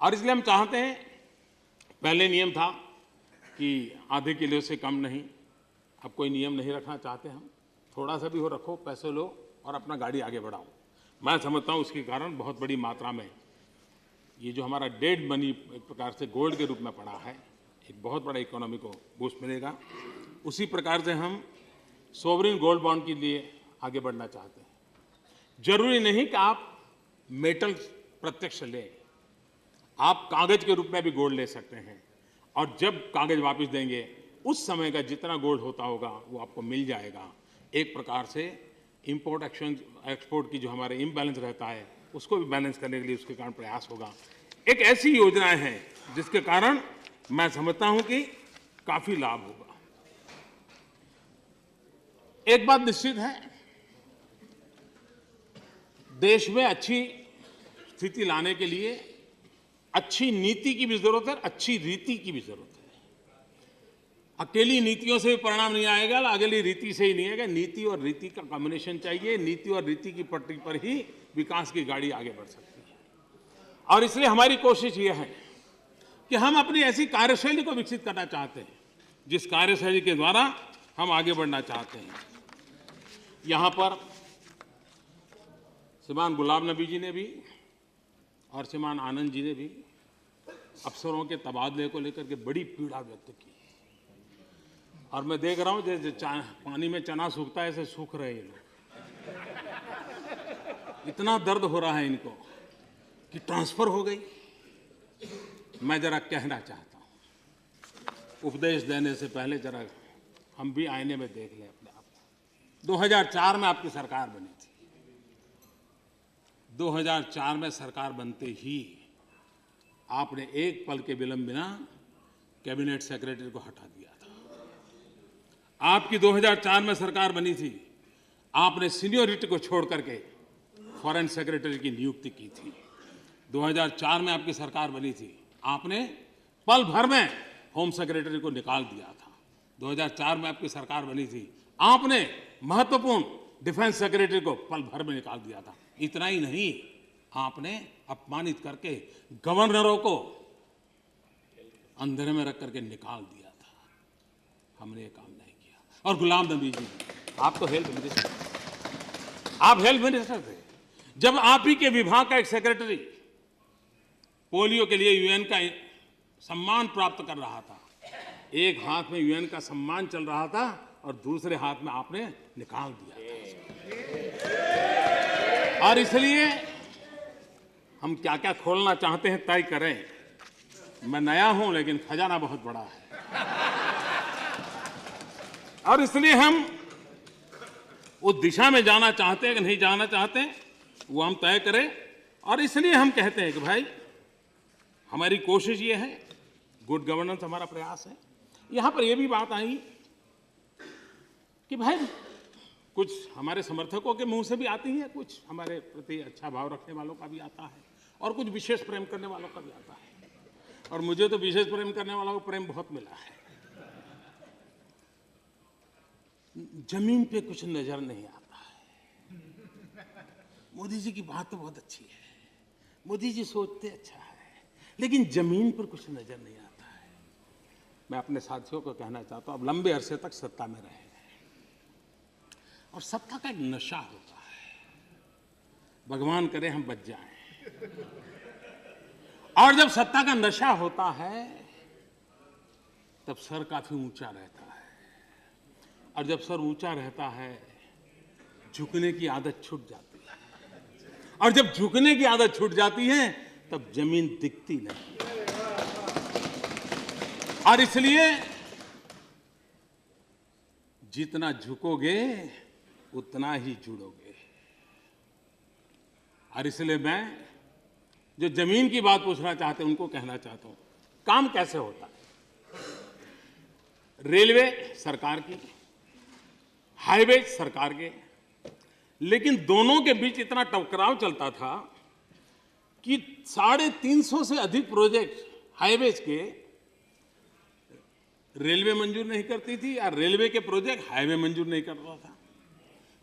और इसलिए हम चाहते हैं, पहले नियम था कि आधे किलो से कम नहीं, अब कोई नियम नहीं रखना चाहते हम, थोड़ा सा भी हो रखो, पैसे लो और अपना गाड़ी आगे बढ़ाओ। मैं समझता हूँ उसके कारण बहुत बड़ी मात्रा में ये जो हमारा डेड मनी एक प्रकार से गोल्ड के रूप में पड़ा है, एक बहुत बड़ा इकोनॉमी को बूस्ट मिलेगा। उसी प्रकार से हम सोवरेन गोल्ड बॉन्ड के लिए आगे बढ़ना चाहते हैं। जरूरी नहीं कि आप मेटल प्रत्यक्ष लें, आप कागज के रूप में भी गोल्ड ले सकते हैं, और जब कागज वापस देंगे उस समय का जितना गोल्ड होता होगा वो आपको मिल जाएगा। एक प्रकार से इंपोर्ट एक्सपोर्ट की जो हमारे इम्बैलेंस रहता है उसको भी बैलेंस करने के लिए उसके कारण प्रयास होगा। एक ऐसी योजनाएं हैं जिसके कारण मैं समझता हूं कि काफी लाभ होगा। एक बात निश्चित है, देश में अच्छी स्थिति लाने के लिए अच्छी नीति की भी जरूरत है, अच्छी रीति की भी जरूरत है। अकेली नीतियों से भी परिणाम नहीं आएगा, अकेली रीति से ही नहीं आएगा। नीति और रीति का कॉम्बिनेशन चाहिए। नीति और रीति की पटरी पर ही विकास की गाड़ी आगे बढ़ सकती है। और इसलिए हमारी कोशिश यह है कि हम अपनी ऐसी कार्यशैली को विकसित करना चाहते हैं जिस कार्यशैली के द्वारा हम आगे बढ़ना चाहते हैं। यहाँ पर श्रीमान गुलाम नबी जी ने भी और श्रीमान आनंद जी ने भी अफसरों के तबादले को लेकर के बड़ी पीड़ा व्यक्त की, और मैं देख रहा हूं जैसे पानी में चना सूखता है ऐसे सूख रहे हैं ये लोग। इतना दर्द हो रहा है इनको कि ट्रांसफर हो गई। मैं जरा कहना चाहता हूं, उपदेश देने से पहले जरा हम भी आईने में देख लें अपने आप को। 2004 में आपकी सरकार बनी थी। 2004 में सरकार बनते ही आपने एक पल के विलंब बिना कैबिनेट सेक्रेटरी को हटा दिया था। आपकी 2004 में सरकार बनी थी, आपने सीनियरिटी को छोड़ करके फॉरेन सेक्रेटरी की नियुक्ति की थी। 2004 में आपकी सरकार बनी थी, आपने पल भर में होम सेक्रेटरी को निकाल दिया था। 2004 में आपकी सरकार बनी थी, आपने महत्वपूर्ण डिफेंस सेक्रेटरी को पल भर में निकाल दिया था। इतना ही नहीं, आपने अपमानित करके गवर्नरों को अंधेरे में रख करके निकाल दिया था। हमने ये काम नहीं किया। और गुलाम नबी जी, आप तो हेल्थ मिनिस्टर, आप हेल्थ मिनिस्टर थे जब आप ही के विभाग का एक सेक्रेटरी पोलियो के लिए यूएन का सम्मान प्राप्त कर रहा था। एक हाथ में यूएन का सम्मान चल रहा था और दूसरे हाथ में आपने निकाल दिया था। और इसलिए हम क्या क्या खोलना चाहते हैं तय करें। मैं नया हूं लेकिन खजाना बहुत बड़ा है, और इसलिए हम उस दिशा में जाना चाहते हैं कि नहीं जाना चाहते वो हम तय करें। और इसलिए हम कहते हैं कि भाई हमारी कोशिश ये है, गुड गवर्नेंस हमारा प्रयास है। यहां पर यह भी बात आई कि भाई कुछ हमारे समर्थकों के मुंह से भी आती है, कुछ हमारे प्रति अच्छा भाव रखने वालों का भी आता है, और कुछ विशेष प्रेम करने वालों का भी आता है। और मुझे तो विशेष प्रेम करने वालों को प्रेम बहुत मिला है। जमीन पे कुछ नजर नहीं आता है। मोदी जी की बात तो बहुत अच्छी है, मोदी जी सोचते अच्छा है, लेकिन जमीन पर कुछ नजर नहीं आता है। मैं अपने साथियों को कहना चाहता हूं, अब लंबे अरसे तक सत्ता में रहे हैं और सत्ता का एक नशा होता है, भगवान करे हम बच जाएं। और जब सत्ता का नशा होता है तब सर काफी ऊंचा रहता है, और जब सर ऊंचा रहता है झुकने की आदत छूट जाती है, और जब झुकने की आदत छूट जाती है तब जमीन दिखती नहीं। और इसलिए जितना झुकोगे उतना ही जुड़ोगे। और इसलिए मैं जो जमीन की बात पूछना चाहते हैं उनको कहना चाहता हूं, काम कैसे होता है। रेलवे सरकार की, हाईवे सरकार के, लेकिन दोनों के बीच इतना टकराव चलता था कि 350 से अधिक प्रोजेक्ट हाईवेज के रेलवे मंजूर नहीं करती थी, या रेलवे के प्रोजेक्ट हाईवे मंजूर नहीं कर रहा था।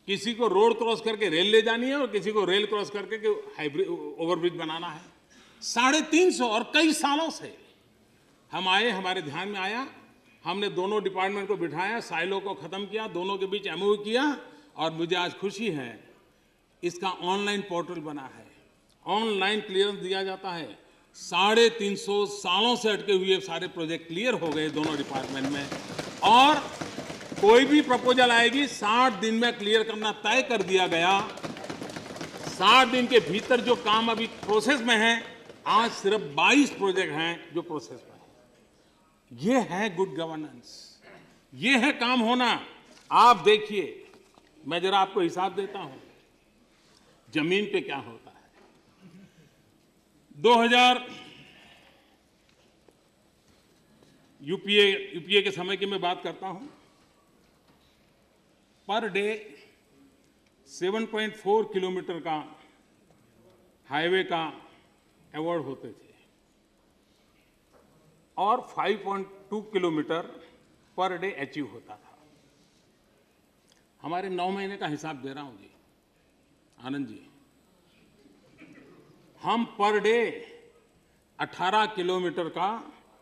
किसी को रोड क्रॉस करके रेल ले जानी है और किसी को रेल क्रॉस करके हाईब्रिज ओवरब्रिज बनाना है। 350 और कई सालों से हम आए, हमारे ध्यान में आया, हमने दोनों डिपार्टमेंट को बिठाया, साइलो को खत्म किया, दोनों के बीच एमओयू किया, और मुझे आज खुशी है इसका ऑनलाइन पोर्टल बना है, ऑनलाइन क्लियरेंस दिया जाता है। 350 सालों से अटके हुए सारे प्रोजेक्ट क्लियर हो गए दोनों डिपार्टमेंट में, और कोई भी प्रपोजल आएगी 60 दिन में क्लियर करना तय कर दिया गया। 60 दिन के भीतर जो काम अभी प्रोसेस में है, आज सिर्फ 22 प्रोजेक्ट हैं जो प्रोसेस में है। ये है गुड गवर्नेंस, ये है काम होना। आप देखिए, मैं जरा आपको हिसाब देता हूं जमीन पे क्या होता है। 2000 यूपीए के समय की मैं बात करता हूं, पर डे 7.4 किलोमीटर का हाईवे का अवार्ड होते थे, और 5.2 किलोमीटर पर डे अचीव होता था। हमारे 9 महीने का हिसाब दे रहा हूं जी, आनंद जी, हम पर डे 18 किलोमीटर का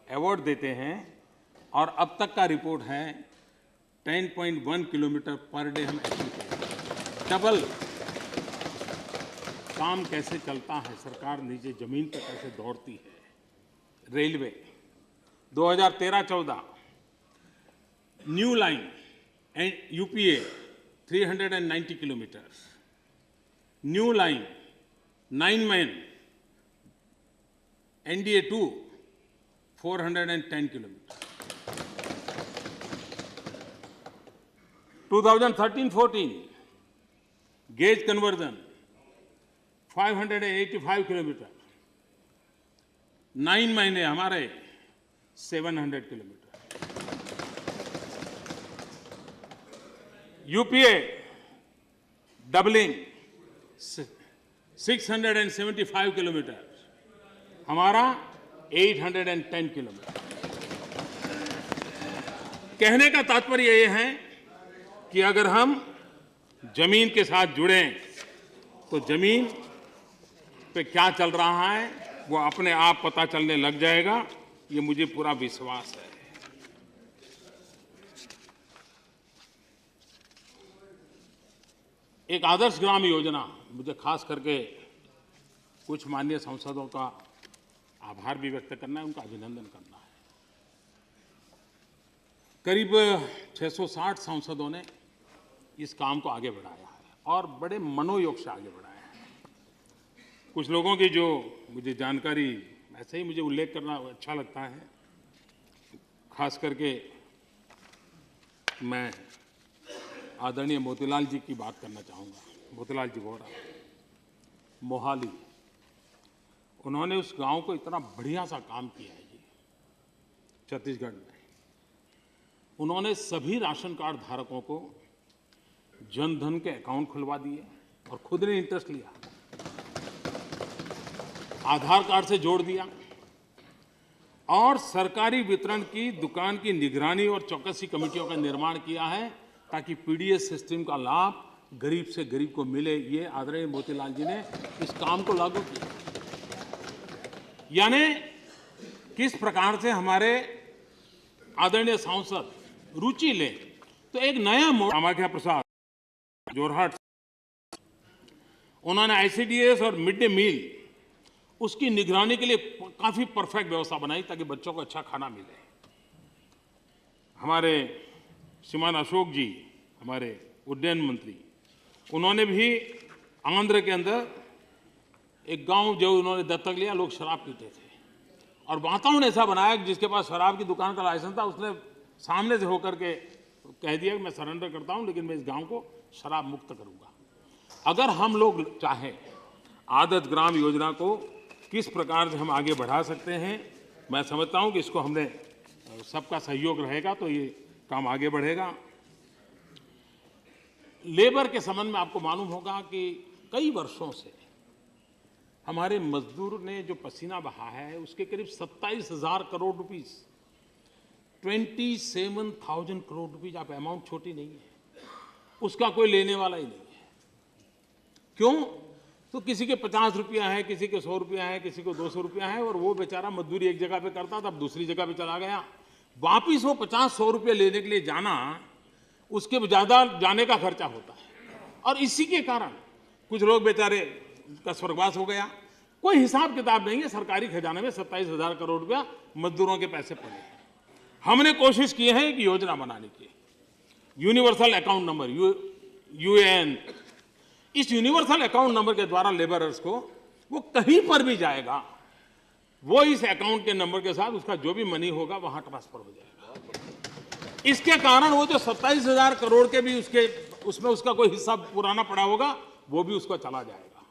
अवार्ड देते हैं, और अब तक का रिपोर्ट है 10.1 किलोमीटर पर डे हम अचीव करते हैं। डबल काम कैसे चलता है, सरकार नीचे जमीन पर कैसे दौड़ती है। Railway 2013-14 new line UPA 390 kilometre, new line 9 man NDA 2 410 kilometre. 2013-14 gauge conversion 585 kilometre, 9 महीने हमारे 700 किलोमीटर। यूपीए डबलिंग 675 किलोमीटर, हमारा 810 किलोमीटर। कहने का तात्पर्य यह है कि अगर हम जमीन के साथ जुड़ें तो जमीन पे क्या चल रहा है वो अपने आप पता चलने लग जाएगा, ये मुझे पूरा विश्वास है। एक आदर्श ग्राम योजना, मुझे खास करके कुछ माननीय सांसदों का आभार भी व्यक्त करना है, उनका अभिनंदन करना है। करीब 660 सांसदों ने इस काम को आगे बढ़ाया है और बड़े मनोयोग से आगे बढ़ाया है। कुछ लोगों की जो मुझे जानकारी, ऐसे ही मुझे उल्लेख करना अच्छा लगता है, खास करके मैं आदरणीय मोतीलाल जी की बात करना चाहूँगा। मोतीलाल जी वोरा, मोहाली, उन्होंने उस गांव को इतना बढ़िया सा काम किया है जी, छत्तीसगढ़ में। उन्होंने सभी राशन कार्ड धारकों को जन धन के अकाउंट खुलवा दिए और खुद ने इंटरेस्ट लिया, आधार कार्ड से जोड़ दिया और सरकारी वितरण की दुकान की निगरानी और चौकसी कमेटियों का निर्माण किया है ताकि पीडीएस सिस्टम का लाभ गरीब से गरीब को मिले। ये आदरणीय मोतीलाल जी ने इस काम को लागू किया। यानी किस प्रकार से हमारे आदरणीय सांसद रुचि ले तो एक नया कामाख्या प्रसाद जोरहाट, उन्होंने आईसीडीएस और मिड डे मील उसकी निगरानी के लिए काफी परफेक्ट व्यवस्था बनाई ताकि बच्चों को अच्छा खाना मिले। हमारे श्रीमान अशोक जी, हमारे उड्डयन मंत्री, उन्होंने भी आंध्र के अंदर एक गांव जो उन्होंने दत्तक लिया, लोग शराब पीते थे और वातावरण ऐसा बनाया कि जिसके पास शराब की दुकान का लाइसेंस था उसने सामने से होकर के कह दिया कि मैं सरेंडर करता हूं, लेकिन मैं इस गांव को शराब मुक्त करूंगा। अगर हम लोग चाहें आदर्श ग्राम योजना को किस प्रकार से हम आगे बढ़ा सकते हैं, मैं समझता हूं कि इसको हमने सबका सहयोग रहेगा तो ये काम आगे बढ़ेगा। लेबर के संबंध में आपको मालूम होगा कि कई वर्षों से हमारे मजदूर ने जो पसीना बहा है उसके करीब 27,000 करोड़ रुपीस, 27,000 करोड़ रुपीस, आप अमाउंट छोटी नहीं है, उसका कोई लेने वाला ही नहीं है। क्यों? तो किसी के 50 रुपया है, किसी के 100 रुपया है, किसी को 200 रुपया है और वो बेचारा मजदूरी एक जगह पे करता था, अब दूसरी जगह पे चला गया, वापिस वो 50-100 रुपये लेने के लिए जाना, उसके ज़्यादा जाने का खर्चा होता है और इसी के कारण कुछ लोग बेचारे का स्वर्गवास हो गया। कोई हिसाब किताब नहीं है, सरकारी खजाने में 27,000 करोड़ रुपया मजदूरों के पैसे पड़े हैं। हमने कोशिश की है एक योजना बनाने की, यूनिवर्सल अकाउंट नंबर, यूएएन। इस यूनिवर्सल अकाउंट नंबर के द्वारा लेबरर्स को वो कहीं पर भी जाएगा, वो इस अकाउंट के नंबर के साथ उसका जो भी मनी होगा वहां ट्रांसफर हो जाएगा। इसके कारण वो जो 27,000 करोड़ के भी उसमें उसका कोई हिस्सा पुराना पड़ा होगा वो भी उसको चला जाएगा।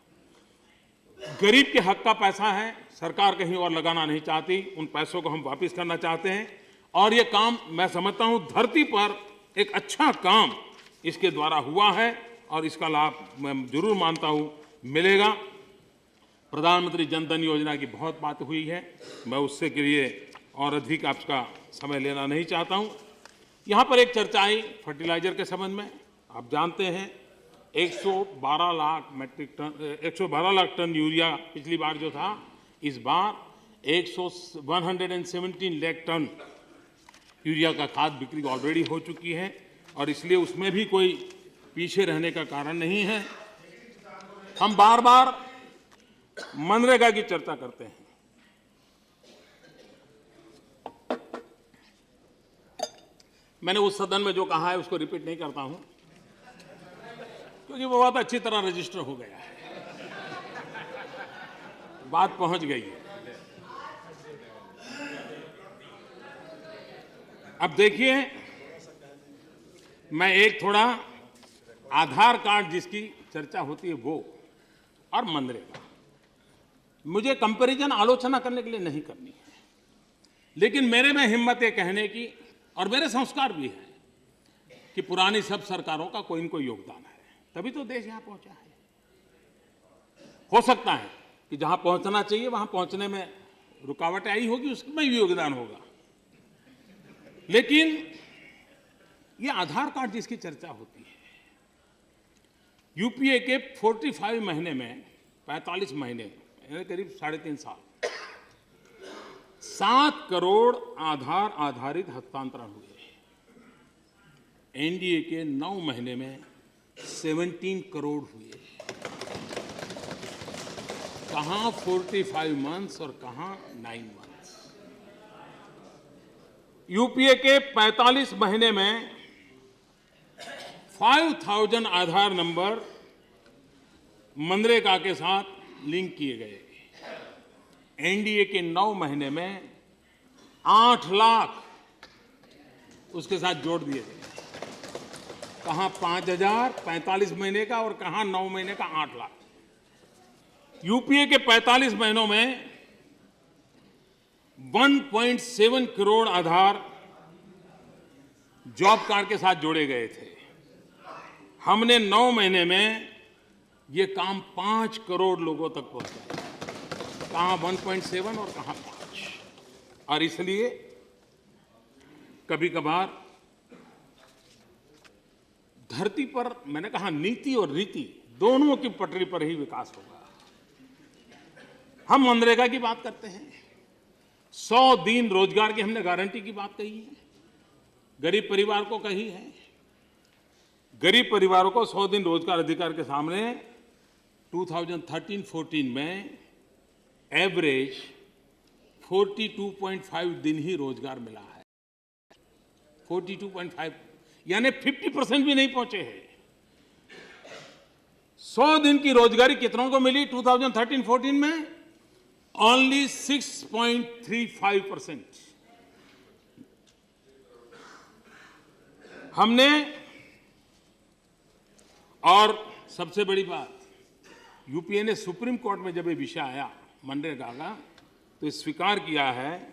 गरीब के हक का पैसा है, सरकार कहीं और लगाना नहीं चाहती, उन पैसों को हम वापस करना चाहते हैं और ये काम मैं समझता हूं धरती पर एक अच्छा काम इसके द्वारा हुआ है और इसका लाभ मैं जरूर मानता हूं मिलेगा। प्रधानमंत्री जन धन योजना की बहुत बात हुई है, मैं उससे के लिए और अधिक आपका समय लेना नहीं चाहता हूं। यहाँ पर एक चर्चा आई फर्टिलाइजर के संबंध में। आप जानते हैं 112 lakh metric ton, 112 lakh ton urea पिछली बार जो था, इस बार 117 लाख टन यूरिया का खाद बिक्री ऑलरेडी हो चुकी है और इसलिए उसमें भी कोई पीछे रहने का कारण नहीं है। हम बार बार मनरेगा की चर्चा करते हैं। मैंने उस सदन में जो कहा है उसको रिपीट नहीं करता हूं क्योंकि वो बहुत अच्छी तरह रजिस्टर हो गया है, बात पहुंच गई है। अब देखिए, मैं एक थोड़ा आधार कार्ड जिसकी चर्चा होती है वो और मनरेगा, मुझे कंपैरिजन आलोचना करने के लिए नहीं करनी है, लेकिन मेरे में हिम्मत ये कहने की और मेरे संस्कार भी है कि पुरानी सब सरकारों का कोई न कोई योगदान है, तभी तो देश यहां पहुंचा है। हो सकता है कि जहां पहुंचना चाहिए वहां पहुंचने में रुकावटें आई होगी, उसमें भी योगदान होगा, लेकिन ये आधार कार्ड जिसकी चर्चा होती है, यूपीए के 45 महीने में, 45 महीने यानी करीब 3.5 साल, 7 करोड़ आधार आधारित हस्तांतरण हुए। एनडीए के 9 महीने में 17 करोड़ हुए। कहां 45 मंथ्स और कहां 9 मंथ्स। यूपीए के 45 महीने में 5000 आधार नंबर मनरेगा के साथ लिंक किए गए। एनडीए के 9 महीने में 8 लाख उसके साथ जोड़ दिए गए। कहां 5000 45 महीने का और कहां 9 महीने का 8 लाख। यूपीए के 45 महीनों में 1.7 करोड़ आधार जॉब कार्ड के साथ जोड़े गए थे। हमने 9 महीने में ये काम 5 करोड़ लोगों तक पहुंचाया। कहां 1.7 और कहां 5। और इसलिए कभी कभार धरती पर, मैंने कहा, नीति और रीति दोनों की पटरी पर ही विकास होगा। हम मनरेगा की बात करते हैं, 100 दिन रोजगार की हमने गारंटी की बात कही है, गरीब परिवार को कही है। गरीब परिवारों को 100 दिन रोजगार अधिकार के सामने 2013-14 में एवरेज 42.5 दिन ही रोजगार मिला है। 42.5 यानी 50% भी नहीं पहुंचे हैं। 100 दिन की रोजगारी कितनों को मिली 2013-14 में? ओनली 6.35%। हमने, और सबसे बड़ी बात, यूपीए ने सुप्रीम कोर्ट में जब ये विषय आया मनरेगा का, तो स्वीकार किया है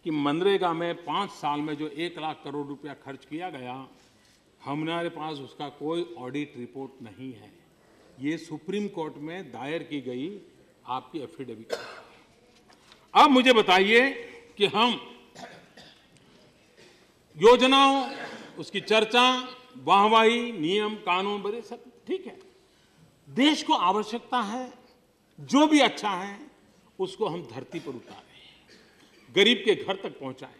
कि मनरेगा में 5 साल में जो 1 लाख करोड़ रुपया खर्च किया गया, हमारे पास उसका कोई ऑडिट रिपोर्ट नहीं है। ये सुप्रीम कोर्ट में दायर की गई आपकी एफिडेविट। अब मुझे बताइए कि हम योजनाओं, उसकी चर्चा, वाहवाही, नियम कानून बड़े सब ठीक है। देश को आवश्यकता है, जो भी अच्छा है उसको हम धरती पर उतारें, गरीब के घर तक पहुंचाएं,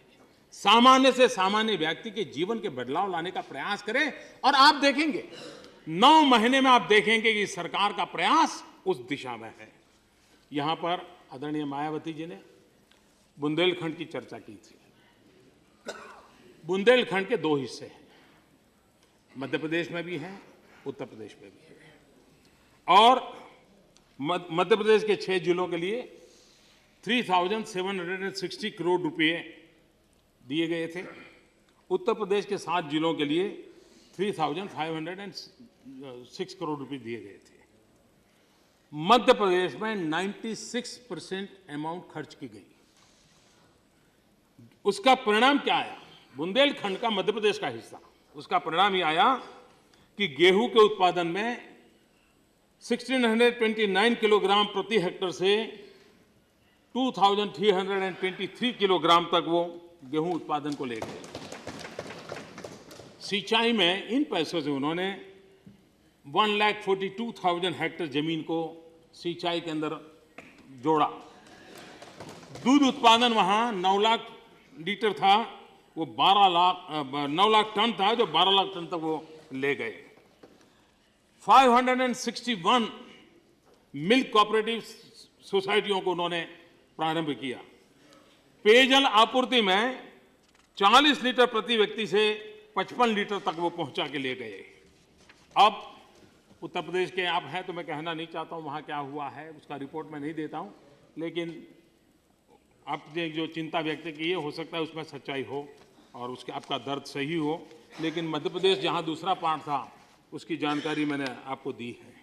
सामान्य से सामान्य व्यक्ति के जीवन के बदलाव लाने का प्रयास करें। और आप देखेंगे 9 महीने में आप देखेंगे कि सरकार का प्रयास उस दिशा में है। यहां पर आदरणीय मायावती जी ने बुंदेलखंड की चर्चा की थी। बुंदेलखंड के 2 हिस्से हैं, मध्य प्रदेश में भी हैं, उत्तर प्रदेश में भी है। और मध्य प्रदेश के 6 जिलों के लिए 3760 करोड़ रुपए दिए गए थे। उत्तर प्रदेश के 7 जिलों के लिए 3506 करोड़ रुपए दिए गए थे। मध्य प्रदेश में 96% अमाउंट खर्च की गई। उसका परिणाम क्या आया? बुंदेलखंड का मध्य प्रदेश का हिस्सा, उसका परिणाम ये आया कि गेहूं के उत्पादन में 1629 किलोग्राम प्रति हेक्टेयर से 2323 किलोग्राम तक वो गेहूं उत्पादन को ले गए। सिंचाई में इन पैसों से उन्होंने 1,42,000 हेक्टेयर जमीन को सिंचाई के अंदर जोड़ा। दूध उत्पादन वहां 9 लाख लीटर था, वो 9 लाख टन था, जो 12 लाख टन तक वो ले गए। 561 मिल्क कोऑपरेटिव सोसाइटियों को उन्होंने प्रारंभ किया। पेयजल आपूर्ति में 40 लीटर प्रति व्यक्ति से 55 लीटर तक वो पहुंचा के ले गए। अब उत्तर प्रदेश के आप हैं तो मैं कहना नहीं चाहता हूं वहां क्या हुआ है, उसका रिपोर्ट मैं नहीं देता हूं, लेकिन आपने जो चिंता व्यक्त की है, हो सकता है उसमें सच्चाई हो और उसके आपका दर्द सही हो, लेकिन मध्य प्रदेश जहां दूसरा पार्ट था उसकी जानकारी मैंने आपको दी है।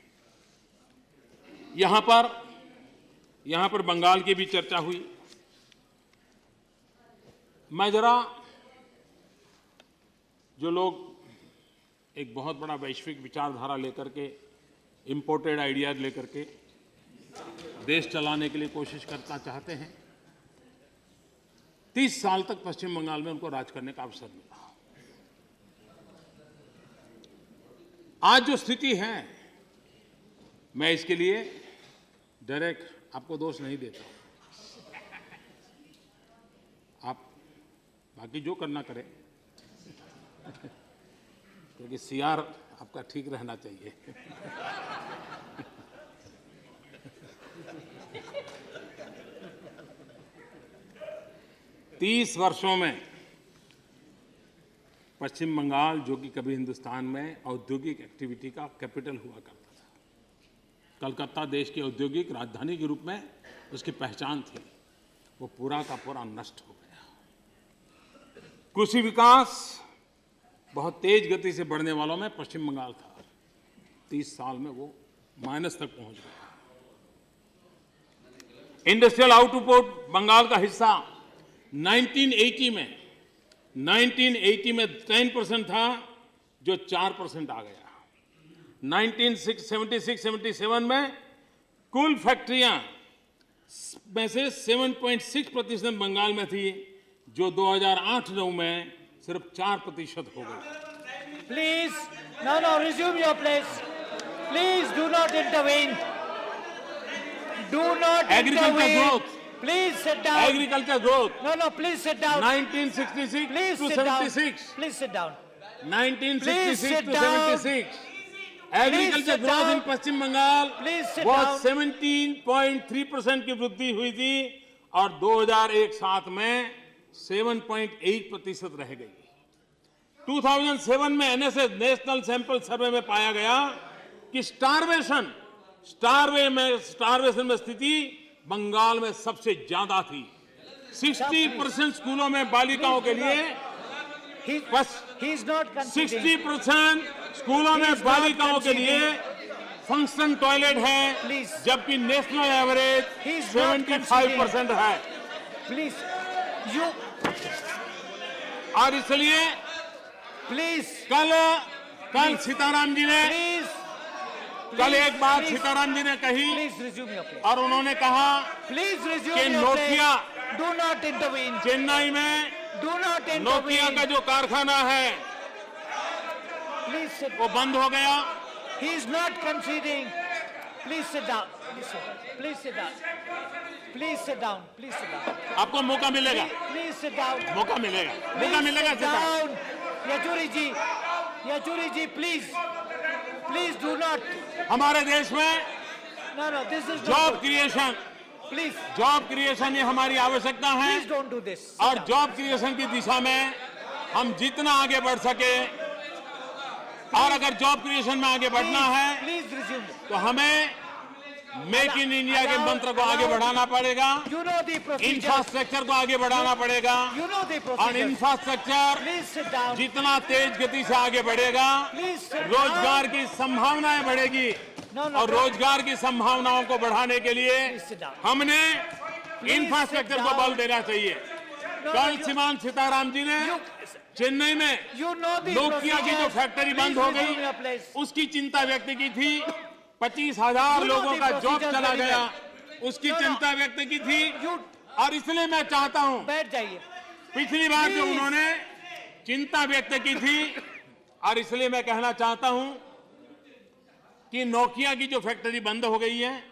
यहां पर बंगाल की भी चर्चा हुई। मैं जरा, जो लोग एक बहुत बड़ा वैश्विक विचारधारा लेकर के, इंपोर्टेड आइडियाज लेकर के देश चलाने के लिए कोशिश करना चाहते हैं, 30 साल तक पश्चिम बंगाल में उनको राज करने का अवसर मिला। आज जो स्थिति है मैं इसके लिए डायरेक्ट आपको दोष नहीं देता। आप बाकी जो करना करें, क्योंकि सीआर आपका ठीक रहना चाहिए। तीस वर्षों में पश्चिम बंगाल, जो कि कभी हिंदुस्तान में औद्योगिक एक्टिविटी का कैपिटल हुआ करता था, कलकत्ता देश की औद्योगिक राजधानी के रूप में उसकी पहचान थी, वो पूरा का पूरा नष्ट हो गया। कृषि विकास बहुत तेज गति से बढ़ने वालों में पश्चिम बंगाल था। 30 साल में वो माइनस तक पहुंच गया। इंडस्ट्रियल आउटपुट बंगाल का हिस्सा 1980 में 10% था, जो 4% आ गया। 1976-77 में कुल फैक्ट्रियां में से 7.6% बंगाल में थी, जो 2008-9 में सिर्फ 4% हो गई। Please, no, resume your place. Please do not intervene. Do not Agriculture intervene. growth. Please sit down. Agriculture growth, No, please sit down. 1966 Please to sit down. 76. Please sit down. 1966 sit to down. 76. Agriculture sit growth in down. Paschim Bengal Please sit was down. 17.3% की वृद्धि हुई थी और 2001-07 में 7.8% रह गई। 2007 में NSS national sample survey में पाया गया कि स्टारवेशन में स्थिति बंगाल में सबसे ज्यादा थी। 60% स्कूलों में बालिकाओं के लिए He's not conceding. 60% स्कूलों में He's not बालिकाओं के लिए फंक्शन टॉयलेट है, Please. जबकि नेशनल एवरेज He's not 75% है। Please, you, और इसलिए please, कल सीताराम जी ने please, कल एक बात please, सीताराम जी ने कही please resume your place. और उन्होंने कहा Please resume कि your Nokia place. Do not intervene. Chennai में Do not नोकिया का intervene. जो कारखाना है Please sit. वो बंद हो गया। He is not conceding. Please sit down. Please sit. Please sit down. Please sit down. Please sit down. आपको मौका मिलेगा, Please sit down. मौका मिलेगा, Please मौका मिलेगा sit Sitaram. down. Yachuri ji, please. Please do not. हमारे देश में No, this is job not good. Creation Please, ये हमारी आवश्यकता है please don't do this. Sit और down. जॉब क्रिएशन की दिशा में हम जितना आगे बढ़ सके, और अगर जॉब क्रिएशन में आगे बढ़ना है Please resume. तो हमें मेक इन इंडिया के मंत्र को आगे बढ़ाना पड़ेगा, You know the procedure. Infrastructure को आगे बढ़ाना पड़ेगा, You know the और procedure. Infrastructure Please sit down. जितना तेज गति से आगे बढ़ेगा, Please sit down. रोजगार की संभावनाएं बढ़ेगी, No, और रोजगार की संभावनाओं को बढ़ाने के लिए Please sit down. हमने Please इंफ्रास्ट्रक्चर sit को down. बल देना चाहिए। No, कल you- श्रीमान सीताराम जी ने You- चेन्नई में You know the नोकिया की जो procedure. फैक्ट्री Please बंद हो resume गई, your place. उसकी चिंता व्यक्त की थी। 25,000 You know लोगों the का जॉब procedure चला very गया, well. उसकी No, no. चिंता व्यक्त की थी। You और इसलिए मैं चाहता हूं, बैठ जाइए. पिछली बार जो Please. उन्होंने चिंता व्यक्त की थी, और इसलिए मैं कहना चाहता हूं कि नोकिया की जो फैक्ट्री बंद हो गई है,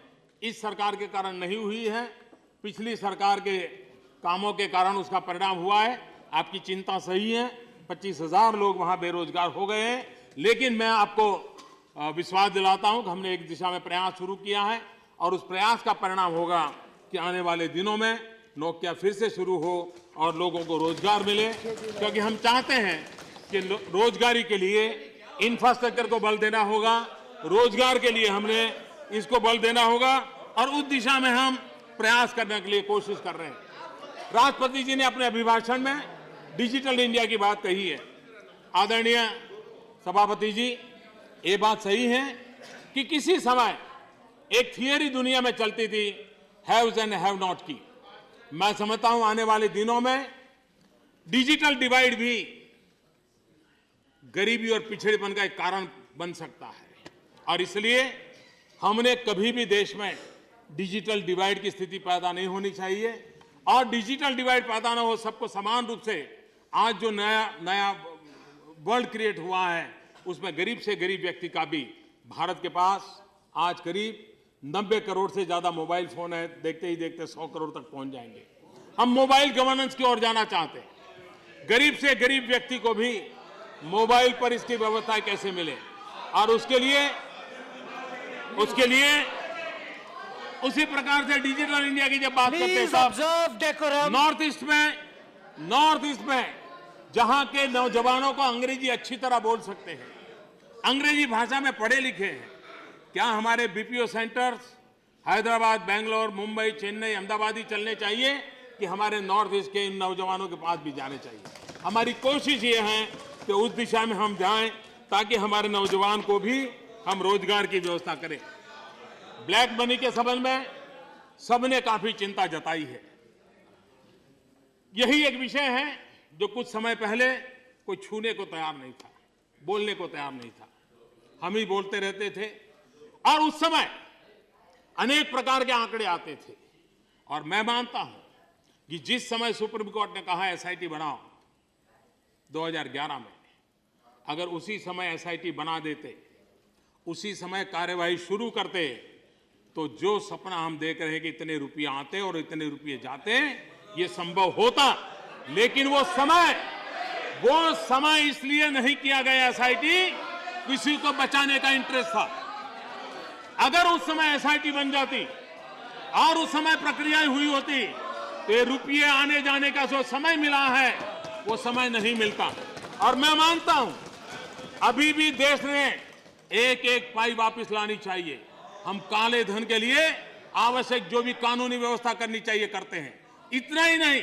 इस सरकार के कारण नहीं हुई है, पिछली सरकार के कामों के कारण उसका परिणाम हुआ है। आपकी चिंता सही है, 25,000 लोग वहां बेरोजगार हो गए हैं, लेकिन मैं आपको विश्वास दिलाता हूं कि हमने एक दिशा में प्रयास शुरू किया है, और उस प्रयास का परिणाम होगा कि आने वाले दिनों में नोकिया फिर से शुरू हो और लोगों को रोजगार मिले, क्योंकि हम चाहते हैं कि रोजगारी के लिए इंफ्रास्ट्रक्चर को बल देना होगा, रोजगार के लिए हमने इसको बल देना होगा, और उस दिशा में हम प्रयास करने के लिए कोशिश कर रहे हैं। राष्ट्रपति जी ने अपने अभिभाषण में डिजिटल इंडिया की बात कही है। आदरणीय सभापति जी, ये बात सही है कि किसी समय एक थियरी दुनिया में चलती थी, हैव्स एंड हैव नॉट की। मैं समझता हूं आने वाले दिनों में डिजिटल डिवाइड भी गरीबी और पिछड़ेपन का एक कारण बन सकता है, और इसलिए हमने कभी भी देश में डिजिटल डिवाइड की स्थिति पैदा नहीं होनी चाहिए, और डिजिटल डिवाइड पैदा ना हो, सबको समान रूप से आज जो नया वर्ल्ड क्रिएट हुआ है, उसमें गरीब से गरीब व्यक्ति का भी भारत के पास आज करीब 90 करोड़ से ज्यादा मोबाइल फोन है, देखते ही देखते 100 करोड़ तक पहुंच जाएंगे। हम मोबाइल गवर्नेंस की ओर जाना चाहते हैं। गरीब से गरीब व्यक्ति को भी मोबाइल पर इसकी व्यवस्था कैसे मिले, और उसके लिए उसी प्रकार से डिजिटल इंडिया की जब बात करते हैं साहब, नॉर्थ ईस्ट में जहां के नौजवानों को अंग्रेजी अच्छी तरह बोल सकते हैं, अंग्रेजी भाषा में पढ़े लिखे हैं, क्या हमारे बीपीओ सेंटर्स हैदराबाद, बेंगलोर, मुंबई, चेन्नई, अहमदाबाद ही चलने चाहिए कि हमारे नॉर्थ ईस्ट के इन नौजवानों के पास भी जाने चाहिए? हमारी कोशिश ये है कि उस दिशा में हम जाएं ताकि हमारे नौजवान को भी हम रोजगार की व्यवस्था करें। ब्लैक मनी के संबंध में सबने काफी चिंता जताई है। यही एक विषय है जो कुछ समय पहले कोई छूने को तैयार नहीं था, बोलने को तैयार नहीं था, हम ही बोलते रहते थे, और उस समय अनेक प्रकार के आंकड़े आते थे। और मैं मानता हूं कि जिस समय सुप्रीम कोर्ट ने कहा एसआईटी बनाओ 2011 में, अगर उसी समय एसआईटी बना देते, उसी समय कार्यवाही शुरू करते, तो जो सपना हम देख रहे हैं कि इतने रुपये आते और इतने रुपये जाते, ये संभव होता। लेकिन वो समय इसलिए नहीं किया गया एसआईटी, किसी को बचाने का इंटरेस्ट था। अगर उस समय एसआईटी बन जाती और उस समय प्रक्रियाएं हुई होती, तो ये रुपये आने जाने का जो समय मिला है वो समय नहीं मिलता। और मैं मानता हूं अभी भी देश ने एक एक पाई वापस लानी चाहिए। हम काले धन के लिए आवश्यक जो भी कानूनी व्यवस्था करनी चाहिए करते हैं। इतना ही नहीं,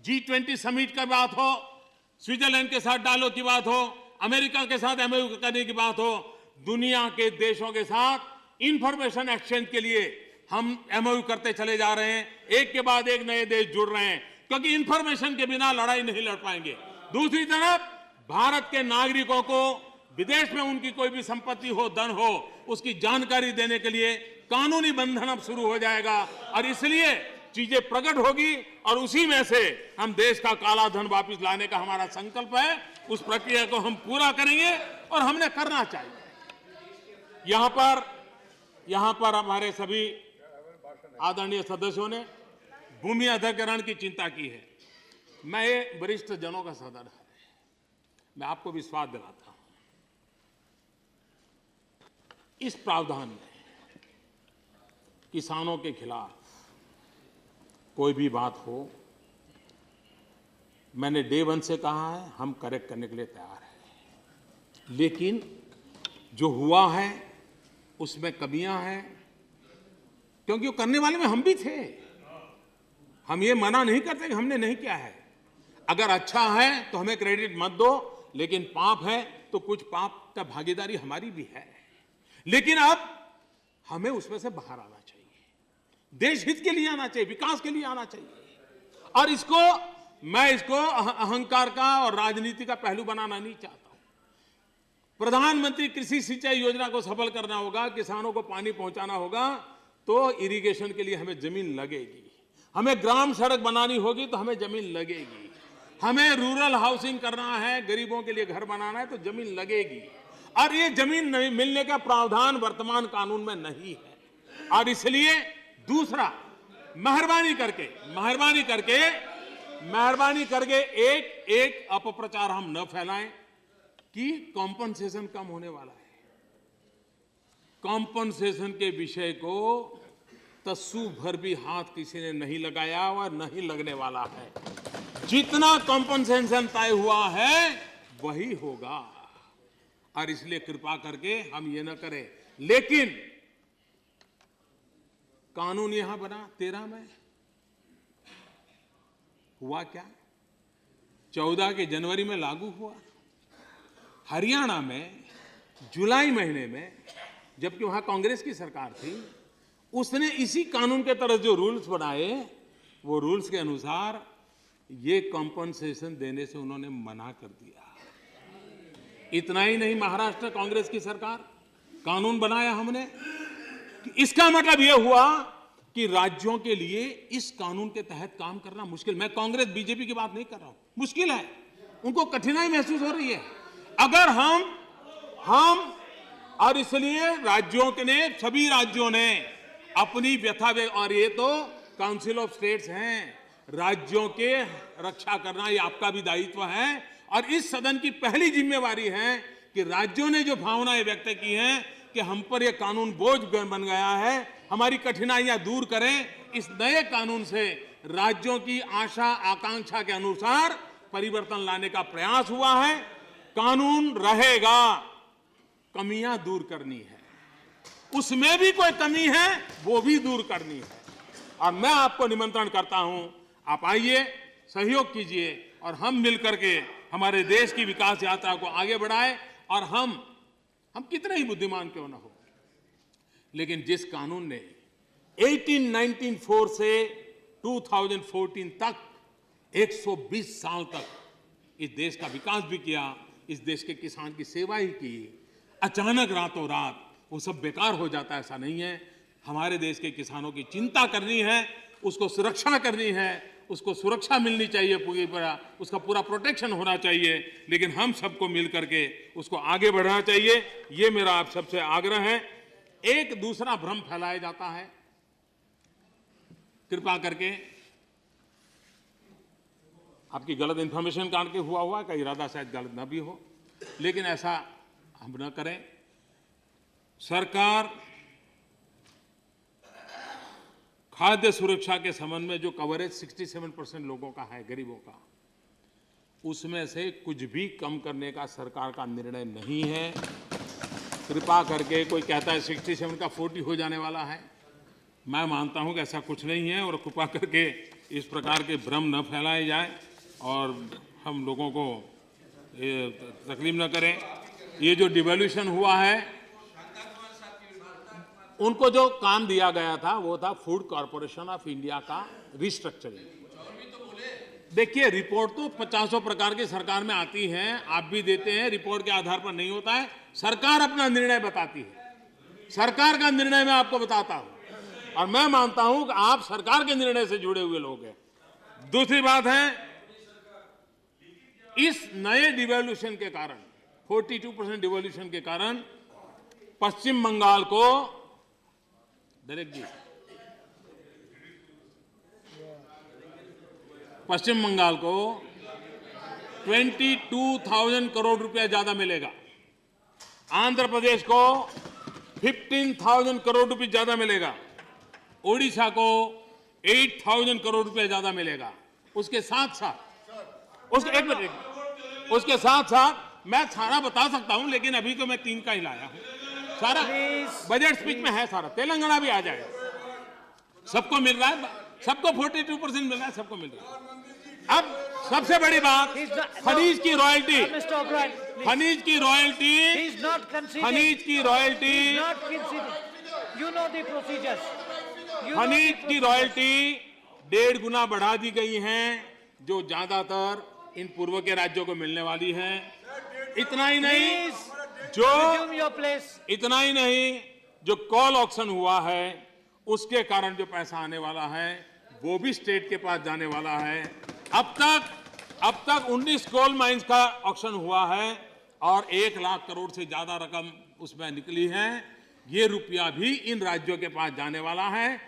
G20 समिट की बात हो, स्विट्जरलैंड के साथ डायलॉग की बात हो, अमेरिका के साथ एमओयू करने की बात हो, दुनिया के देशों के साथ इंफॉर्मेशन एक्सचेंज के लिए हम एमओयू करते चले जा रहे हैं। एक के बाद एक नए देश जुड़ रहे हैं, क्योंकि इंफॉर्मेशन के बिना लड़ाई नहीं लड़ पाएंगे। दूसरी तरफ भारत के नागरिकों को विदेश में उनकी कोई भी संपत्ति हो, धन हो, उसकी जानकारी देने के लिए कानूनी बंधन अब शुरू हो जाएगा, और इसलिए चीजें प्रकट होगी, और उसी में से हम देश का काला धन वापस लाने का हमारा संकल्प है। उस प्रक्रिया को हम पूरा करेंगे और हमने करना चाहिए। यहां पर हमारे सभी आदरणीय सदस्यों ने भूमि अधिग्रहण की चिंता की है। मैं ये वरिष्ठ जनों का सदन है, मैं आपको विश्वास दिलाता हूं, इस प्रावधान में किसानों के खिलाफ कोई भी बात हो, मैंने डे 1 से कहा है, हम करेक्ट करने के लिए तैयार हैं। लेकिन जो हुआ है उसमें कमियां हैं, क्योंकि वो करने वाले में हम भी थे। हम ये मना नहीं करते कि हमने नहीं किया है। अगर अच्छा है तो हमें क्रेडिट मत दो, लेकिन पाप है तो कुछ पाप का भागीदारी हमारी भी है। लेकिन अब हमें उसमें से बाहर आना चाहिए, देश हित के लिए आना चाहिए, विकास के लिए आना चाहिए। और मैं इसको अहंकार का और राजनीति का पहलू बनाना नहीं चाहता हूं। प्रधानमंत्री कृषि सिंचाई योजना को सफल करना होगा, किसानों को पानी पहुंचाना होगा, तो इरिगेशन के लिए हमें जमीन लगेगी। हमें ग्राम सड़क बनानी होगी तो हमें जमीन लगेगी। हमें रूरल हाउसिंग करना है, गरीबों के लिए घर बनाना है, तो जमीन लगेगी। और ये जमीन नहीं मिलने का प्रावधान वर्तमान कानून में नहीं है। और इसलिए दूसरा, मेहरबानी करके एक अपप्रचार हम न फैलाएं कि कॉम्पनसेशन कम होने वाला है। कॉम्पनसेशन के विषय को तस्सू भर भी हाथ किसी ने नहीं लगाया और नहीं लगने वाला है। जितना कॉम्पनसेशन तय हुआ है वही होगा, और इसलिए कृपा करके हम ये न करें। लेकिन कानून यहां बना 13 में, हुआ क्या? 14 के जनवरी में लागू हुआ। हरियाणा में जुलाई महीने में, जबकि वहां कांग्रेस की सरकार थी, उसने इसी कानून के तहत जो रूल्स बनाए, वो रूल्स के अनुसार ये कॉम्पनसेशन देने से उन्होंने मना कर दिया। इतना ही नहीं, महाराष्ट्र कांग्रेस की सरकार, कानून बनाया हमने। इसका मतलब यह हुआ कि राज्यों के लिए इस कानून के तहत काम करना मुश्किल। मैं कांग्रेस बीजेपी की बात नहीं कर रहा हूं, मुश्किल है, उनको कठिनाई महसूस हो रही है। अगर हम और इसलिए सभी राज्यों ने अपनी व्यथा, और ये तो काउंसिल ऑफ स्टेट्स हैं, राज्यों के रक्षा करना ये आपका भी दायित्व है। और इस सदन की पहली जिम्मेवारी है कि राज्यों ने जो भावनाएं व्यक्त की हैं कि हम पर यह कानून बोझ बन गया है, हमारी कठिनाइयां दूर करें। इस नए कानून से राज्यों की आशा आकांक्षा के अनुसार परिवर्तन लाने का प्रयास हुआ है। कानून रहेगा, कमियां दूर करनी है, उसमें भी कोई कमी है वो भी दूर करनी है। और मैं आपको निमंत्रण करता हूं, आप आइए, सहयोग कीजिए और हम मिलकर के हमारे देश की विकास यात्रा को आगे बढ़ाएं। और हम कितने ही बुद्धिमान क्यों ना हो, लेकिन जिस कानून ने 1894 से 2014 तक 120 साल तक इस देश का विकास भी किया, इस देश के किसान की सेवा ही की, अचानक रातों रात वो सब बेकार हो जाता है, ऐसा नहीं है। हमारे देश के किसानों की चिंता करनी है, उसको सुरक्षा करनी है, उसको सुरक्षा मिलनी चाहिए, उसका पूरा प्रोटेक्शन होना चाहिए, लेकिन हम सबको मिल करके उसको आगे बढ़ाना चाहिए। ये मेरा आप सबसे आग्रह है। एक दूसरा भ्रम फैलाया जाता है, कृपा करके आपकी गलत इंफॉर्मेशन काट के हुआ का इरादा शायद गलत ना भी हो, लेकिन ऐसा हम न करें। सरकार खाद्य सुरक्षा के संबंध में जो कवरेज 67% लोगों का है, गरीबों का, उसमें से कुछ भी कम करने का सरकार का निर्णय नहीं है। कृपा करके कोई कहता है 67 का 40 हो जाने वाला है, मैं मानता हूं कि ऐसा कुछ नहीं है। और कृपा करके इस प्रकार के भ्रम न फैलाए जाए और हम लोगों को तकलीफ न करें। ये जो डिवैल्यूएशन हुआ है, उनको जो काम दिया गया था वो था फूड कॉर्पोरेशन ऑफ इंडिया का रिस्ट्रक्चरिंग। देखिए, रिपोर्ट तो 50 प्रकार की सरकार में आती है, आप भी देते हैं, रिपोर्ट के आधार पर नहीं होता है। सरकार अपना निर्णय बताती है, सरकार का निर्णय मैं आपको बताता हूं और मैं मानता हूं कि आप सरकार के निर्णय से जुड़े हुए लोग हैं। दूसरी बात है, इस नए डिवैल्यूएशन के कारण, 42% डिवैल्यूएशन के कारण पश्चिम बंगाल को, डायरेक्ट जी, पश्चिम बंगाल को 22,000 करोड़ रुपया ज्यादा मिलेगा, आंध्र प्रदेश को 15,000 करोड़ रुपए ज्यादा मिलेगा, ओडिशा को 8,000 करोड़ रुपया ज्यादा मिलेगा। उसके साथ साथ उसके साथ साथ मैं सारा बता सकता हूं, लेकिन अभी तो मैं 3 का ही लाया हूं। सारा बजट स्पीच में है, सारा तेलंगाना भी आ जाएगा। सबको मिल रहा है, सबको 42% मिल रहा है, सबको मिल रहा है। अब सबसे बड़ी बात, खनीज की रॉयल्टी, खनीज की रॉयल्टी, खनीज की रॉयल्टी, खनीज की रॉयल्टी 1.5 गुना बढ़ा दी गई है, जो ज्यादातर इन पूर्व के राज्यों को मिलने वाली है। इतना ही नहीं, जो कॉल ऑक्शन हुआ है उसके कारण जो पैसा आने वाला है वो भी स्टेट के पास जाने वाला है। अब तक 19 कोल माइंस का ऑक्शन हुआ है और 1 लाख करोड़ से ज्यादा रकम उसमें निकली है। ये रुपया भी इन राज्यों के पास जाने वाला है।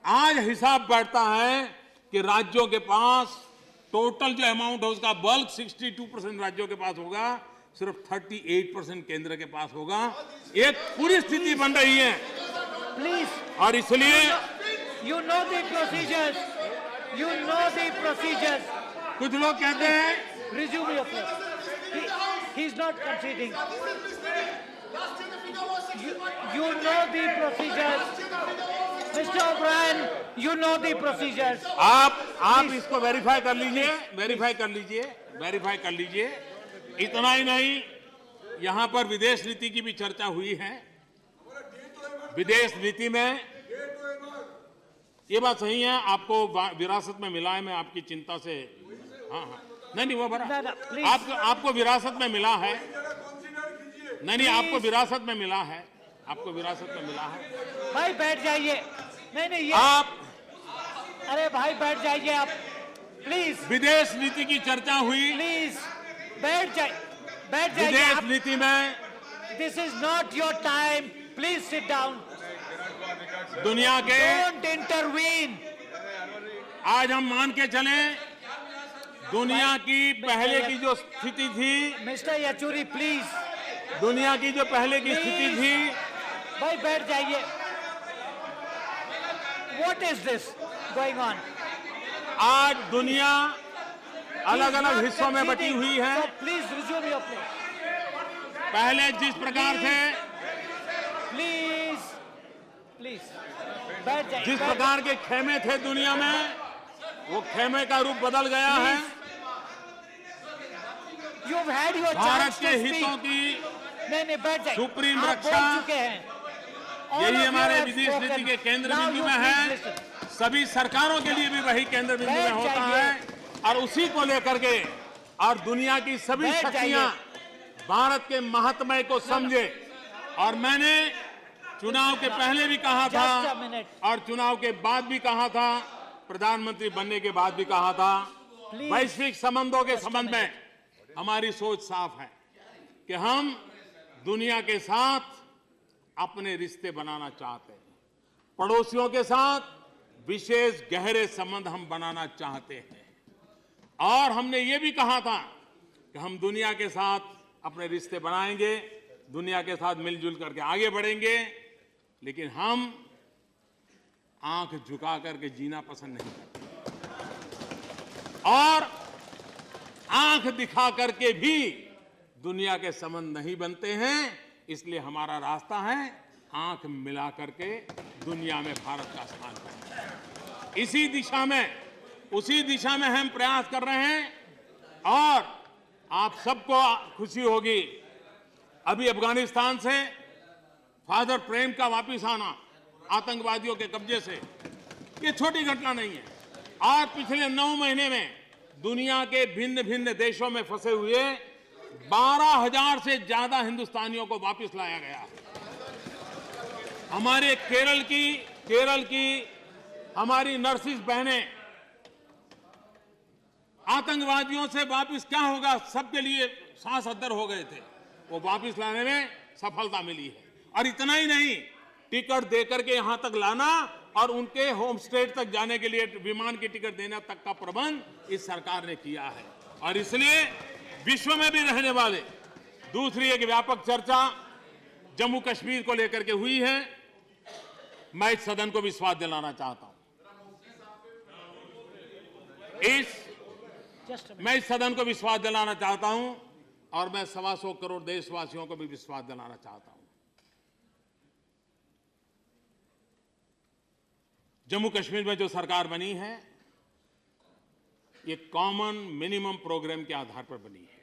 आज हिसाब बैठता है कि राज्यों के पास टोटल जो अमाउंट है उसका बल्क 62% राज्यों के पास होगा, सिर्फ 38% केंद्र के पास होगा। एक पूरी स्थिति बन रही है प्लीज, और इसलिए you know the procedures, कुछ लोग कहते हैं, resume your place. He's not conceding. You know the procedures, Mr. O'Brien. You know the procedures. आप इसको वेरीफाई कर लीजिए। इतना ही नहीं, यहां पर विदेश नीति की भी चर्चा हुई है। विदेश नीति में ये बात सही है, आपको विरासत में मिला है। मैं आपकी चिंता से, हाँ, नहीं वो बड़ा, आपको विरासत में मिला है। नहीं, आपको विरासत में मिला है, भाई बैठ जाइए। नहीं ये आप, अरे भाई बैठ जाइए आप, प्लीज। विदेश नीति की चर्चा हुई, प्लीज बैठ जाइए विदेश नीति में This is not your time. Please sit down. दुनिया के Don't intervene. आज हम मान के चलें, दुनिया की पहले की जो स्थिति थी, Mr. Yachuri, please. दुनिया की जो पहले की स्थिति थी, भाई बैठ जाइए. What is this going on? आज दुनिया अलग अलग हिस्सों में बटी हुई है. So please resume your place. पहले जिस प्रकार से Please, please. बैठ जाइए. जिस प्रकार के खेमे थे दुनिया में, वो खेमे का रूप बदल गया है. You've had your Bharat chance के to speak. हितों की नहीं बैठ जाइए. सुप्रीम आप रक्षा, बोल चुके हैं. All यही of you हमारे have विदेश spoken. नीति के केंद्र Now बिंदु you में please है. listen. सभी सरकारों के लिए भी वही केंद्र बिंदु में बैठ होता जाइए. है और उसी को लेकर के और दुनिया की सभी बैठ शक्तियां भारत के महात्म्य को समझे. और मैंने चुनाव के पहले भी कहा Just a था minute. और चुनाव के बाद भी कहा था, प्रधानमंत्री बनने के बाद भी कहा था, Please. वैश्विक संबंधों के संबंध में हमारी सोच साफ है कि हम दुनिया के साथ अपने रिश्ते बनाना चाहते हैं. पड़ोसियों के साथ विशेष गहरे संबंध हम बनाना चाहते हैं. और हमने ये भी कहा था कि हम दुनिया के साथ अपने रिश्ते बनाएंगे, दुनिया के साथ मिलजुल करके आगे बढ़ेंगे, लेकिन हम आंख झुका करके जीना पसंद नहीं करते और आंख दिखा करके भी दुनिया के संबंध नहीं बनते हैं. इसलिए हमारा रास्ता है आंख मिला करके दुनिया में भारत का स्थान पाना. उसी दिशा में हम प्रयास कर रहे हैं. और आप सबको खुशी होगी, अभी अफगानिस्तान से फादर प्रेम का वापिस आना आतंकवादियों के कब्जे से, ये छोटी घटना नहीं है. और पिछले 9 महीने में दुनिया के भिन्न भिन्न देशों में फंसे हुए 12,000 से ज्यादा हिंदुस्तानियों को वापस लाया गया. हमारे केरल की हमारी नर्सिस बहनें आतंकवादियों से वापस क्या होगा, सबके लिए सांस अद्दर हो गए थे, वो वापस लाने में सफलता मिली है. और इतना ही नहीं, टिकट देकर के यहां तक लाना और उनके होम स्टेट तक जाने के लिए विमान की टिकट देने तक का प्रबंध इस सरकार ने किया है. और इसलिए विश्व में भी रहने वाले दूसरी एक व्यापक चर्चा जम्मू कश्मीर को लेकर के हुई है. मैं इस सदन को विश्वास दिलाना चाहता हूं, मैं इस सदन को विश्वास दिलाना चाहता हूं और मैं 125 करोड़ देशवासियों को भी विश्वास दिलाना चाहता हूं. जम्मू कश्मीर में जो सरकार बनी है, ये कॉमन मिनिमम प्रोग्राम के आधार पर बनी है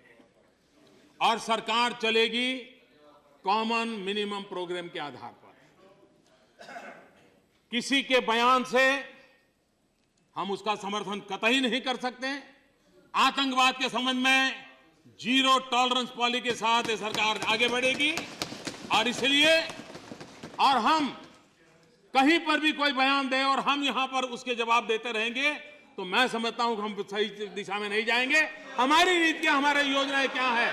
और सरकार चलेगी कॉमन मिनिमम प्रोग्राम के आधार पर. किसी के बयान से हम उसका समर्थन कतई नहीं कर सकते. आतंकवाद के संबंध में जीरो टॉलरेंस पॉलिसी के साथ ये सरकार आगे बढ़ेगी. और इसलिए और हम कहीं पर भी कोई बयान दे और हम यहां पर उसके जवाब देते रहेंगे तो मैं समझता हूं कि हम सही दिशा में नहीं जाएंगे. हमारी नीतियां, हमारी योजनाएं क्या है,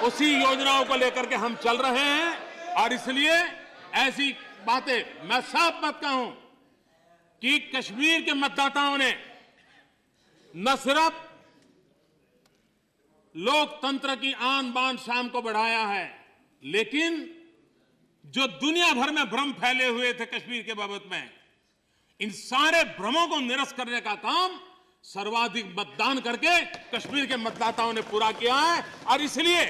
उसी योजनाओं को लेकर के हम चल रहे हैं. और इसलिए ऐसी बातें मैं साफ बात कहूं कि कश्मीर के मतदाताओं ने न सिर्फ लोकतंत्र की आन बान शान को बढ़ाया है, लेकिन जो दुनिया भर में भ्रम फैले हुए थे कश्मीर के बाबत में, इन सारे भ्रमों को निरस्त करने का काम सर्वाधिक मतदान करके कश्मीर के मतदाताओं ने पूरा किया है. और इसलिए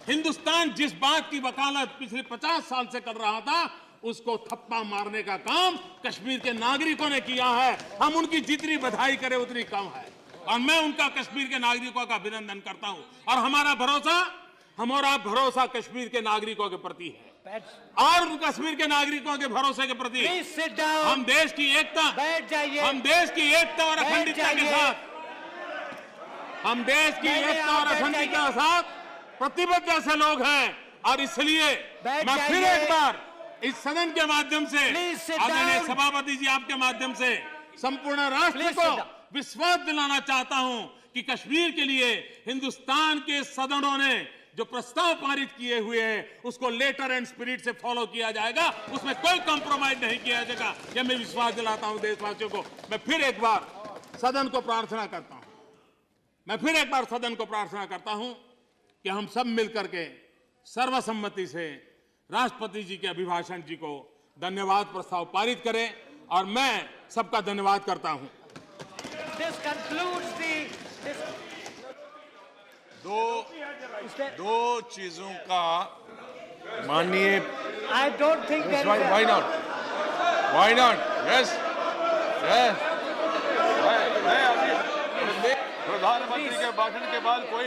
हिंदुस्तान जिस बात की वकालत पिछले 50 साल से कर रहा था, उसको थप्पा मारने का काम कश्मीर के नागरिकों ने किया है. हम उनकी जितनी बधाई करें उतनी कम है और मैं उनका, कश्मीर के नागरिकों का अभिनंदन करता हूं. और हमारा भरोसा कश्मीर के नागरिकों के प्रति है और कश्मीर के नागरिकों के भरोसे के प्रति हम देश की एकता, बैठ जाइए. हम देश की एकता और अखंडता के साथ, हम देश की एकता और अखंडता के साथ प्रतिबद्ध ऐसे लोग हैं. और इसलिए मैं फिर एक बार इस सदन के माध्यम से, आदरणीय सभापति जी आपके माध्यम से संपूर्ण राष्ट्र को विश्वास दिलाना चाहता हूं कि कश्मीर के लिए हिंदुस्तान के सदनों ने जो प्रस्ताव पारित किए हुए हैं उसको लेटर एंड स्पिरिट से फॉलो किया जाएगा, उसमें कोई कॉम्प्रोमाइज नहीं किया जाएगा। यह मैं विश्वास दिलाता हूं देशवासियों को। मैं फिर एक बार सदन को प्रार्थना करता हूं कि हम सब मिलकर के सर्वसम्मति से राष्ट्रपति जी के अभिभाषण जी को धन्यवाद प्रस्ताव पारित करें, और मैं सबका धन्यवाद करता हूं। This concludes the. दो चीजों का माननीय I don't think there is. why not? Yes. मैं अभी प्रधानमंत्री के भाषण के बाद कोई